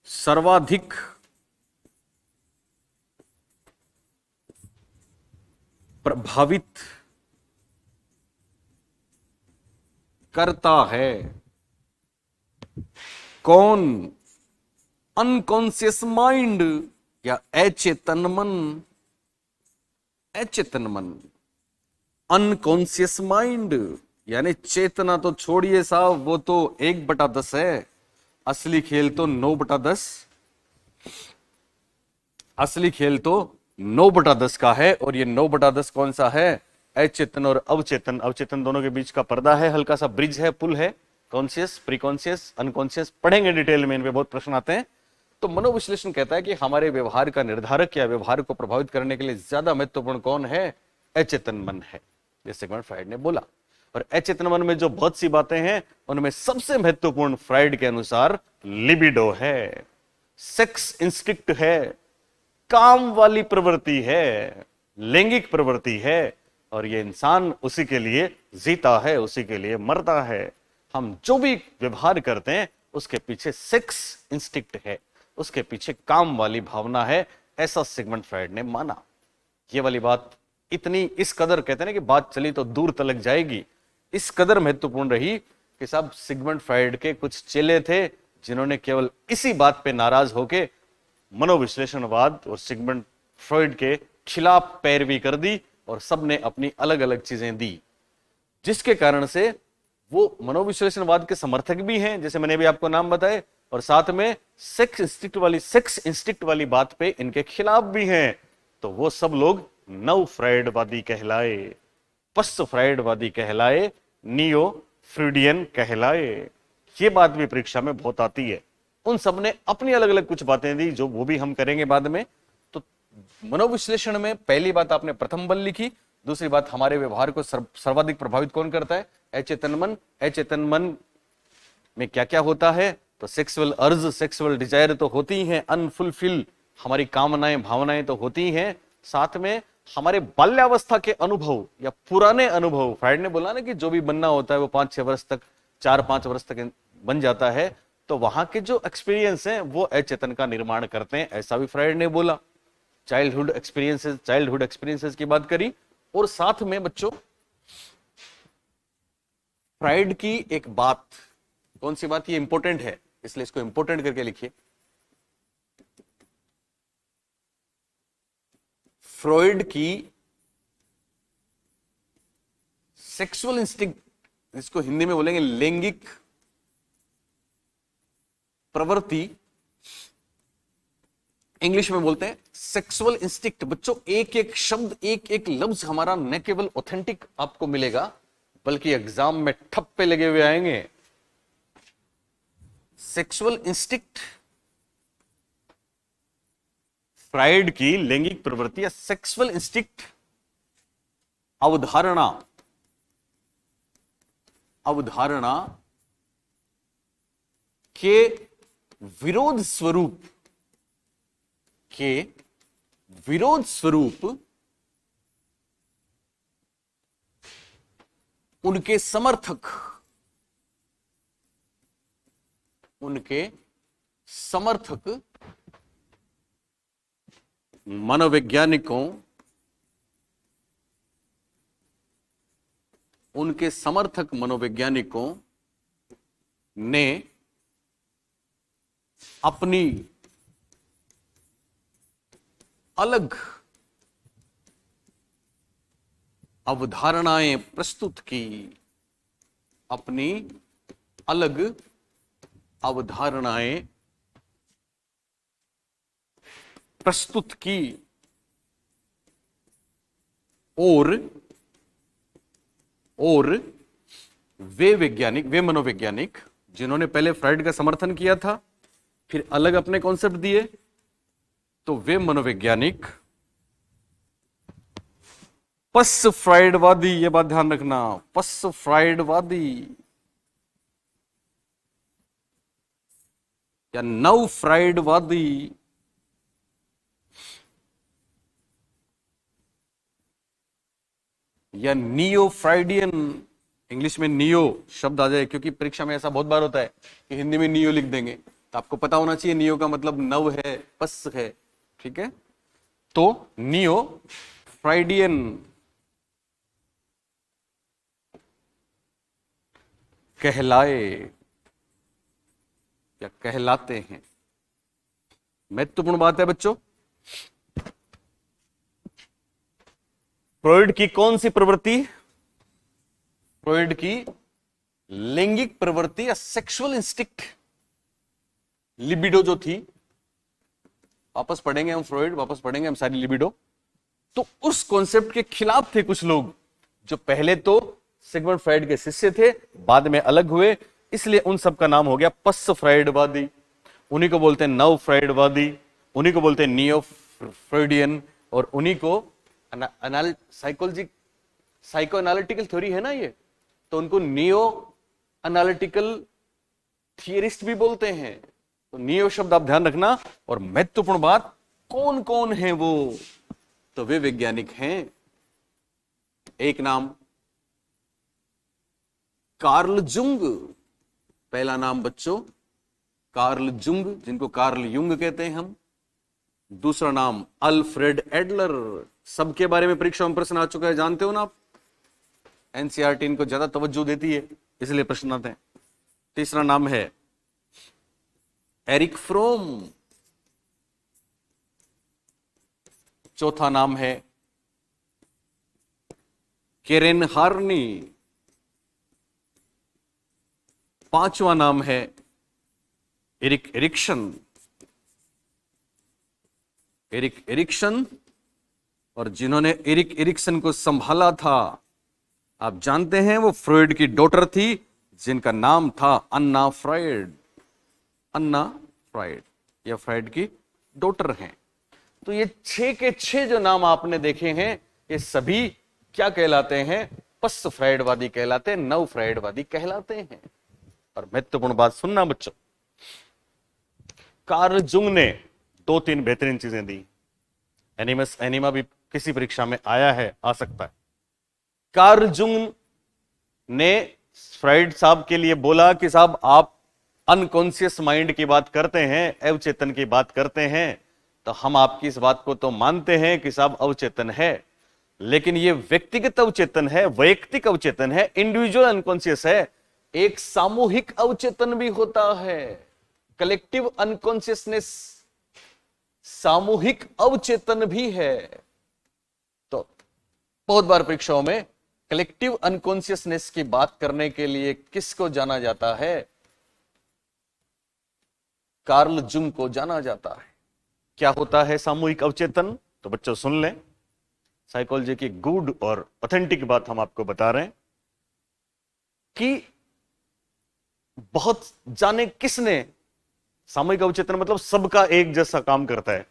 सर्वाधिक प्रभावित करता है कौन? अनकॉन्शियस माइंड या अचेतन मन। अचेतन मन, अनकॉन्शियस माइंड, यानी चेतना तो छोड़िए साहब, वो तो 1/10 है। असली खेल तो 9/10, असली खेल तो 9/10 का है। और ये 9/10 कौन सा है? अचेतन और अवचेतन। अवचेतन दोनों के बीच का पर्दा है, हल्का सा ब्रिज है, पुल है। कॉन्शियस, प्रीकॉन्शियस, अनकॉन्शियस पढ़ेंगे डिटेल में, इन पे बहुत प्रश्न आते हैं। तो मनोविश्लेषण कहता है कि हमारे व्यवहार का निर्धारक या व्यवहार को प्रभावित करने के लिए ज्यादा महत्वपूर्ण कौन है? अचेतन मन है, जैसे सिगमंड फ्राइड ने बोला। और अचेतन मन में जो बहुत सी बातें हैं, उनमें सबसे महत्वपूर्ण फ्राइड के अनुसार लिबिडो है, सेक्स इंस्टिक्ट है, काम वाली प्रवृत्ति है, लैंगिक प्रवृत्ति है। और ये इंसान उसी के लिए जीता है, उसी के लिए मरता है। हम जो भी व्यवहार करते हैं उसके पीछे सेक्स इंस्टिक्ट है, उसके पीछे काम वाली भावना है, ऐसा सिगमंड फ्राइड ने माना। ये वाली बात इतनी, इस कदर कहते हैं ना कि बात चली तो दूर तलक जाएगी, इस कदर महत्वपूर्ण रही कि साहब सिगमंड फ्राइड के कुछ चेले थे जिन्होंने केवल इसी बात पे नाराज होके मनोविश्लेषणवाद और सिगमंड फ्राइड के खिलाफ पैरवी कर दी, और सबने अपनी अलग अलग चीजें दी, जिसके कारण से वो मनोविश्लेषणवाद के समर्थक भी हैं, जैसे मैंने भी आपको नाम बताए, और साथ में सेक्स इंस्टिक्ट वाली बात पे इनके खिलाफ भी हैं। तो वो सब लोग नव फ्राइडवादी कहलाए, पश्च फ्राइडवादी कहलाए, नियो फ्रीडियन कहलाए। ये बात भी परीक्षा में बहुत आती है। उन सब ने अपनी अलग अलग कुछ बातें दी, जो वो भी हम करेंगे बाद में। तो मनोविश्लेषण में पहली बात आपने प्रथम बल लिखी, दूसरी बात हमारे व्यवहार को सर्वाधिक प्रभावित कौन करता है? अचेतन मन। अचेतन मन में क्या क्या होता है? तो सेक्सुअल अर्ज, सेक्सुअल डिजायर तो होती ही हैं, अनफुलफिल हमारी कामनाएं, भावनाएं तो होती ही हैं। साथ में हमारे बाल्यावस्था के अनुभव या पुराने अनुभव, फ्राइड ने बोला ना कि जो भी बनना होता है वो 5-6 वर्ष तक, 4-5 वर्ष तक बन जाता है। तो वहां के जो एक्सपीरियंस हैं वो अचेतन का निर्माण करते हैं, ऐसा भी फ्राइड ने बोला। चाइल्डहुड एक्सपीरियंसेस की बात करी। और साथ में बच्चों फ्राइड की एक बात, कौन सी बात? ये इंपॉर्टेंट है, इसलिए इसको इंपॉर्टेंट करके लिखिए। फ्रॉइड की सेक्सुअल इंस्टिंक्ट, इसको हिंदी में बोलेंगे लैंगिक प्रवृत्ति, इंग्लिश में बोलते हैं सेक्सुअल इंस्टिक्ट। बच्चों एक एक शब्द, एक एक लफ्ज हमारा न केवल ऑथेंटिक आपको मिलेगा, बल्कि एग्जाम में ठप्पे लगे हुए आएंगे। सेक्सुअल इंस्टिक्ट, फ्राइड की लैंगिक प्रवृत्ति या सेक्सुअल इंस्टिक्ट अवधारणा, अवधारणा के विरोध स्वरूप, के विरोध स्वरूप उनके समर्थक, उनके समर्थक मनोवैज्ञानिकों, उनके समर्थक मनोवैज्ञानिकों ने अपनी अलग अवधारणाएं प्रस्तुत की, अपनी अलग अवधारणाएं प्रस्तुत की, और वे वैज्ञानिक, वे मनोवैज्ञानिक जिन्होंने पहले फ्राइड का समर्थन किया था, फिर अलग अपने कॉन्सेप्ट दिए, तो वे मनोवैज्ञानिक पश्च फ्राइडवादी, ये बात ध्यान रखना, पश्च फ्राइडवादी या नव फ्राइडवादी या नियो फ्राइडियन, इंग्लिश में नियो शब्द आ जाए, क्योंकि परीक्षा में ऐसा बहुत बार होता है कि हिंदी में नियो लिख देंगे, तो आपको पता होना चाहिए नियो का मतलब नव है, पस है, ठीक है। तो नियो फ्राइडियन कहलाए या कहलाते हैं। महत्वपूर्ण बात है बच्चों, फ्रॉइड की कौन सी प्रवृत्ति, फ्रॉइड की लैंगिक प्रवृत्ति या सेक्सुअल इंस्टिक्ट, लिबिडो जो थी, वापस पढ़ेंगे हम फ्रॉइड, वापस पढ़ेंगे हम सारी लिबिडो, तो उस कॉन्सेप्ट के खिलाफ थे कुछ लोग, जो पहले तो सिगमंड फ्राइड के शिष्य थे, बाद में अलग हुए, इसलिए उन सब का नाम हो गया पश्च फ्राइडवादी। उन्हीं को बोलते हैं नव फ्राइडवादी, उन्हीं को बोलते हैं नियो फ्रॉइडियन, और उन्हीं को साइको एनालिटिकल थ्योरी है ना ये, तो उनको नियो एनालिटिकल थियरिस्ट भी बोलते हैं। तो नियो शब्द आप ध्यान रखना। और महत्वपूर्ण बात, कौन कौन है वो, तो वे वैज्ञानिक हैं, एक नाम कार्ल जुंग, पहला नाम बच्चों कार्ल जुंग, जिनको कार्ल युंग कहते हैं हम। दूसरा नाम अल्फ्रेड एडलर, सबके बारे में परीक्षा में प्रश्न आ चुका है, जानते हो ना आप, एनसीईआरटी इनको ज्यादा तवज्जो देती है, इसलिए प्रश्न आते हैं। तीसरा नाम है एरिक फ्रोम, चौथा नाम है केरेन हार्नी, पांचवा नाम है एरिक एरिक्सन, एरिक एरिक्सन, और जिन्होंने एरिक एरिक्सन को संभाला था, आप जानते हैं, वो फ्रॉइड की डॉटर थी, जिनका नाम था अन्ना फ्राइड। अन्ना फ्राइड या फ्राइड की डॉटर हैं। तो ये 6 के 6 जो नाम आपने देखे हैं, ये सभी क्या कहलाते हैं, पश्च फ्राइडवादी कहलाते हैं, नव फ्राइडवादी कहलाते हैं। और महत्वपूर्ण बात सुनना बच्चों, कार्ल जुंग ने 2-3 बेहतरीन चीजें दी। एनिमस एनिमा भी किसी परीक्षा में आया है, आ सकता है। कार्ल जुंग ने फ्राइड साहब के लिए बोला कि साहब आप अनकॉन्शियस माइंड की बात करते हैं, अवचेतन की बात करते हैं, तो हम आपकी इस बात को तो मानते हैं कि साहब अवचेतन है, लेकिन ये व्यक्तिगत अवचेतन है, वैयक्तिक अवचेतन है, इंडिविजुअल अनकॉन्शियस है, एक सामूहिक अवचेतन भी होता है, कलेक्टिव अनकॉन्शियसनेस, सामूहिक अवचेतन भी है। तो बहुत बार परीक्षाओं में कलेक्टिव अनकॉन्शियसनेस की बात करने के लिए किसको जाना जाता है, कार्ल जुंग को जाना जाता है। क्या होता है सामूहिक अवचेतन, तो बच्चों सुन लें, साइकोलॉजी की गुड और ऑथेंटिक बात हम आपको बता रहे हैं कि बहुत जाने किसने, सामूहिक अवचेतन मतलब सबका एक जैसा काम करता है,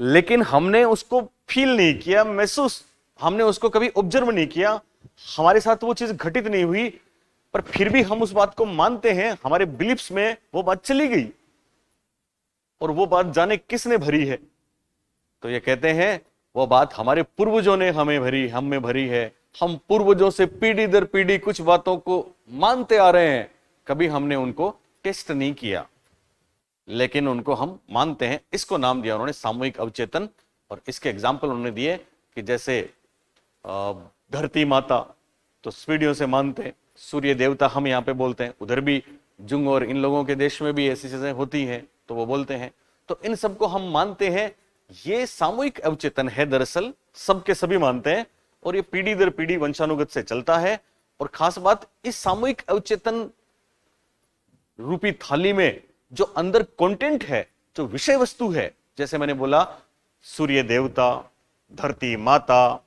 लेकिन हमने उसको फील नहीं किया, महसूस, हमने उसको कभी ऑब्जर्व नहीं किया, हमारे साथ वो चीज घटित नहीं हुई, पर फिर भी हम उस बात को मानते हैं, हमारे बिलीफ्स में वो बात चली गई, और वो बात जाने किसने भरी है, तो ये कहते हैं वो बात हमारे पूर्वजों ने हमें भरी, हम में भरी है। हम पूर्वजों से पीढ़ी दर पीढ़ी कुछ बातों को मानते आ रहे हैं, कभी हमने उनको टेस्ट नहीं किया, लेकिन उनको हम मानते हैं। इसको नाम दिया उन्होंने सामूहिक अवचेतन। और इसके एग्जाम्पल उन्होंने दिए कि जैसे धरती माता तो स्वीडियों से मानते हैं, सूर्य देवता हम यहाँ पे बोलते हैं, उधर भी जुंग और इन लोगों के देश में भी ऐसी चीजें होती हैं तो वो बोलते हैं। तो इन सबको हम मानते हैं, ये सामूहिक अवचेतन है, दरअसल सबके सभी मानते हैं और ये पीढ़ी दर पीढ़ी वंशानुगत से चलता है। और खास बात, इस सामूहिक अवचेतन रूपी थाली में जो अंदर कंटेंट है, जो विषय वस्तु है, जैसे मैंने बोला सूर्य देवता, धरती माता,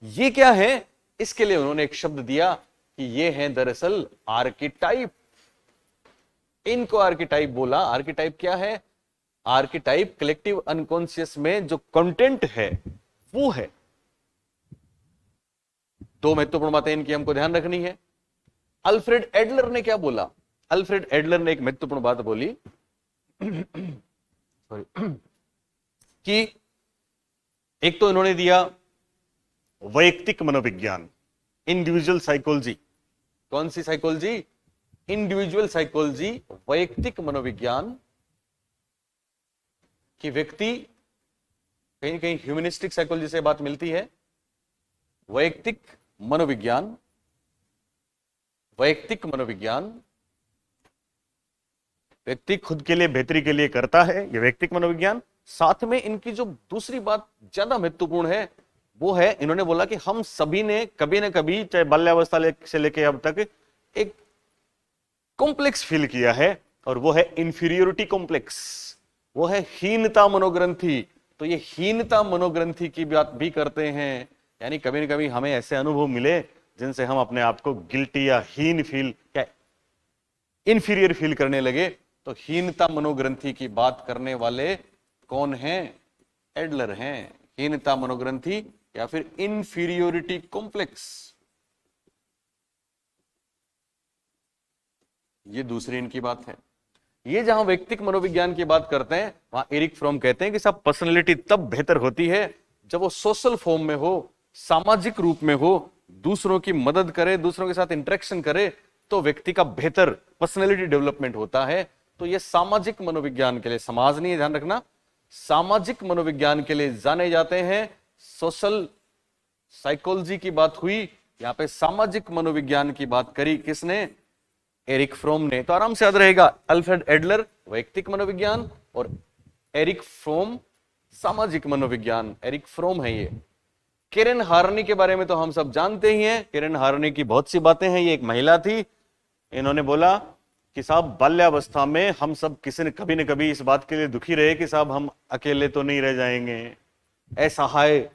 ये क्या है, इसके लिए उन्होंने एक शब्द दिया कि ये है दरअसल आर्किटाइप। इनको आर्किटाइप बोला। आर्किटाइप क्या है? आर्किटाइप कलेक्टिव अनकॉन्शियस में जो कंटेंट है वो है। दो महत्वपूर्ण बातें इनकी हमको ध्यान रखनी है। अल्फ्रेड एडलर ने क्या बोला? अल्फ्रेड एडलर ने एक महत्वपूर्ण बात बोली कि एक तो इन्होंने दिया वैयक्तिक मनोविज्ञान, इंडिविजुअल साइकोलॉजी। कौन सी साइकोलॉजी? इंडिविजुअल साइकोलॉजी, वैयक्तिक मनोविज्ञान कि व्यक्ति, कहीं कहीं ह्यूमनिस्टिक साइकोलॉजी से बात मिलती है। वैयक्तिक मनोविज्ञान, वैयक्तिक मनोविज्ञान, व्यक्ति खुद के लिए बेहतरी के लिए करता है, यह वैयक्तिक मनोविज्ञान। साथ में इनकी जो दूसरी बात ज्यादा महत्वपूर्ण है वो है, इन्होंने बोला कि हम सभी ने कभी ना कभी, चाहे बाल्यावस्था से लेके अब तक, एक कॉम्प्लेक्स फील किया है और वो है इंफीरियोरिटी कॉम्प्लेक्स, वो है हीनता मनोग्रंथि। तो ये हीनता मनोग्रंथि की बात भी करते हैं, यानी कभी न कभी हमें ऐसे अनुभव मिले जिनसे हम अपने आप को गिल्टी या हीन फील, क्या इंफीरियर फील करने लगे। तो हीनता मनोग्रंथि की बात करने वाले कौन हैं? एडलर हैं। हीनता मनोग्रंथि या फिर इंफीरियोरिटी कॉम्प्लेक्स, ये दूसरी इनकी बात है। ये जहां व्यक्तिक मनोविज्ञान की बात करते हैं, वहां एरिक फ्रॉम कहते हैं कि सब पर्सनैलिटी तब बेहतर होती है जब वो सोशल फॉर्म में हो, सामाजिक रूप में हो, दूसरों की मदद करे, दूसरों के साथ इंटरेक्शन करे, तो व्यक्ति का बेहतर पर्सनैलिटी डेवलपमेंट होता है। तो ये सामाजिक मनोविज्ञान के लिए, समाज नहीं, ध्यान रखना, सामाजिक मनोविज्ञान के लिए जाने जाते हैं। सोशल साइकोलॉजी की बात हुई, यहां पे सामाजिक मनोविज्ञान की बात करी किसने? एरिक फ्रोम ने। तो आराम से याद रहेगा, अल्फ्रेड एडलर वैयक्तिक मनोविज्ञान और एरिक फ्रोम सामाजिक मनोविज्ञान। एरिक फ्रोम है ये। केरेन हार्नी के बारे में तो हम सब जानते ही हैं। केरेन हार्नी की बहुत सी बातें हैं। ये एक महिला थी। इन्होंने बोला कि साहब बाल्यावस्था में हम सब किसी ने कभी न कभी इस बात के लिए दुखी रहे कि साहब हम अकेले तो नहीं रह जाएंगे, असहाय,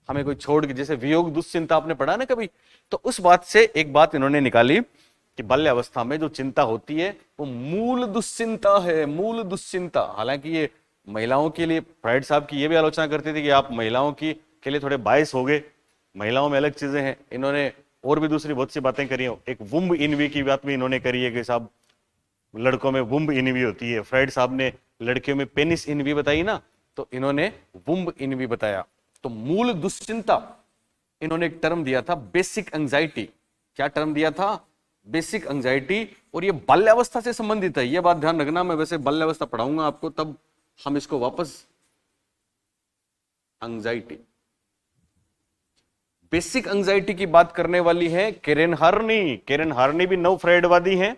हमें कोई छोड़ के, जैसे वियोग दुश्चिंता आपने पढ़ा ना कभी, तो उस बात से एक बात इन्होंने निकाली कि बाल्यावस्था में जो चिंता होती है वो मूल दुश्चिंता है, मूल दुश्चिंता। हालांकि ये महिलाओं के लिए, फ्राइड साहब की ये भी आलोचना करते थे कि आप महिलाओं की के लिए थोड़े बायस हो गए, महिलाओं में अलग चीजें हैं। इन्होंने और भी दूसरी बहुत सी बातें करी हैं। एक वुम्ब इनवी की बात भी इन्होंने करी है कि साहब लड़कों में वुम्ब इनवी होती है। फ्राइड साहब ने लड़कियों में पेनिस इनवी बताई ना, तो इन्होंने वुम्ब इनवी बताया। तो मूल दुश्चिंता, इन्होंने एक टर्म दिया था बेसिक एंजाइटी। क्या टर्म दिया था? Basic anxiety. और ये बाल्यावस्था से संबंधित है, ये बात ध्यान रखना। मैं वैसे बाल्यावस्था पढ़ाऊंगा आपको, तब हम इसको वापस, एंजाइटी, बेसिक एंजाइटी की बात करने वाली है केरेन हार्नी। केरेन हार्नी भी नव फ्राइडवादी हैं।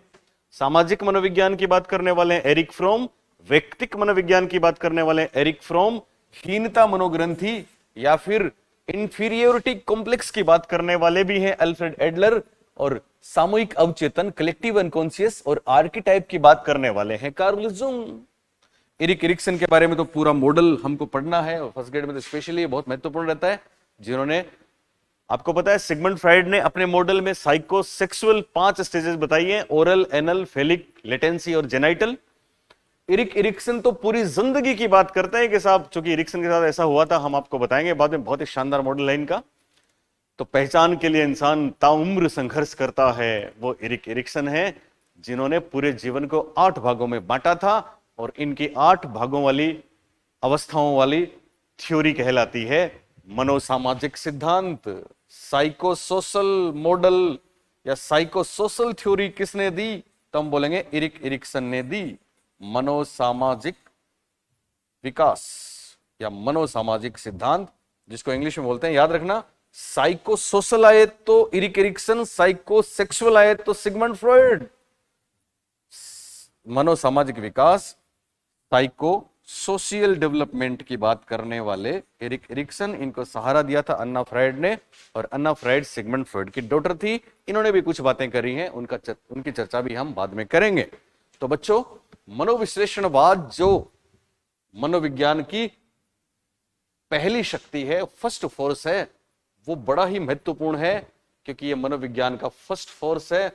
सामाजिक मनोविज्ञान की बात करने वाले हैं एरिक फ्रोम। व्यक्तिक मनोविज्ञान की बात करने वाले हैं एरिक फ्रोम। हीनता मनोग्रंथि या फिर इंफीरियोरिटी कॉम्प्लेक्स की बात करने वाले भी हैं अल्फ्रेड एडलर। और सामूहिक अवचेतन, कलेक्टिव अनकॉन्शियस और आर्किटाइप की बात करने वाले हैं कार्ल जुंग। एरिक एरिक्सन के बारे में तो पूरा मॉडल हमको पढ़ना है, और फर्स्ट ग्रेड में तो स्पेशली बहुत महत्वपूर्ण रहता है। जिन्होंने, आपको पता है सिगमंड फ्राइड ने अपने मॉडल में साइकोसेक्सुअल 5 स्टेजेस बताई हैं, ओरल, एनल, फेलिक, लेटेंसी और जेनाइटल। एरिक एरिक्सन तो पूरी जिंदगी की बात करते हैं कि साहब, चूंकि एरिक्सन के साथ ऐसा हुआ था, हम आपको बताएंगे बाद में, बहुत ही शानदार मॉडल है इनका। तो पहचान के लिए इंसान ताउम्र संघर्ष करता है, वो एरिक एरिक्सन है, जिन्होंने पूरे जीवन को 8 भागों में बांटा था। और इनकी 8 भागों वाली, अवस्थाओं वाली थ्योरी कहलाती है मनोसामाजिक सिद्धांत। साइकोसोशल मॉडल या साइकोसोशल थ्योरी किसने दी? तो हम बोलेंगे एरिक एरिक्सन ने दी। मनोसामाजिक विकास या मनोसामाजिक सिद्धांत, जिसको इंग्लिश में बोलते हैं, याद रखना, साइकोसोशल आए तो एरिक एरिक्सन, साइकोसेक्सुअल आए तो सिगमंड फ्रॉइड। मनोसामाजिक विकास, साइको सोशियल डेवलपमेंट की बात करने वाले एरिक एरिक्सन, इनको सहारा दिया था अन्ना फ्राइड ने, और अन्ना फ्राइड सिगमंड फ्रॉइड की डॉटर थी। इन्होंने भी कुछ बातें करी हैं, उनकी चर्चा भी हम बाद में करेंगे। तो बच्चों, मनोविश्लेषणवाद जो मनोविज्ञान की पहली शक्ति है, फर्स्ट फोर्स है, वो बड़ा ही महत्वपूर्ण है, क्योंकि ये मनोविज्ञान का फर्स्ट फोर्स है,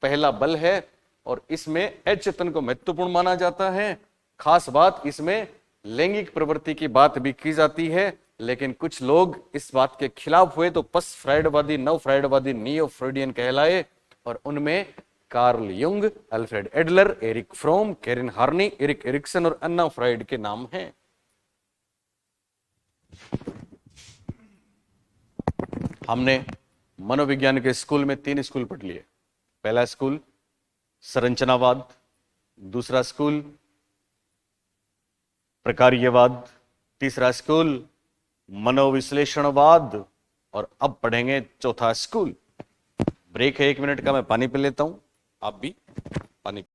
पहला बल है, और इसमें अचेतन को महत्वपूर्ण माना जाता है। खास बात, इसमें लैंगिक प्रवृत्ति की बात भी की जाती है, लेकिन कुछ लोग इस बात के खिलाफ हुए तो पोस्ट फ्राइडवादी, नव फ्राइडवादी, नियो फ्रॉइडियन कहलाए, और उनमें Carl Jung, Alfred Adler, Erich Fromm, Karen Horney, Erik Erikson और अन्ना फ्राइड के नाम हैं। हमने मनोविज्ञान के स्कूल में 3 स्कूल पढ़ लिए। पहला स्कूल संरचनावाद, दूसरा स्कूल प्रकार्यवाद, तीसरा स्कूल मनोविश्लेषणवाद, और अब पढ़ेंगे चौथा स्कूल। ब्रेक है 1 मिनट का, मैं पानी पी लेता हूं, आप भी पानी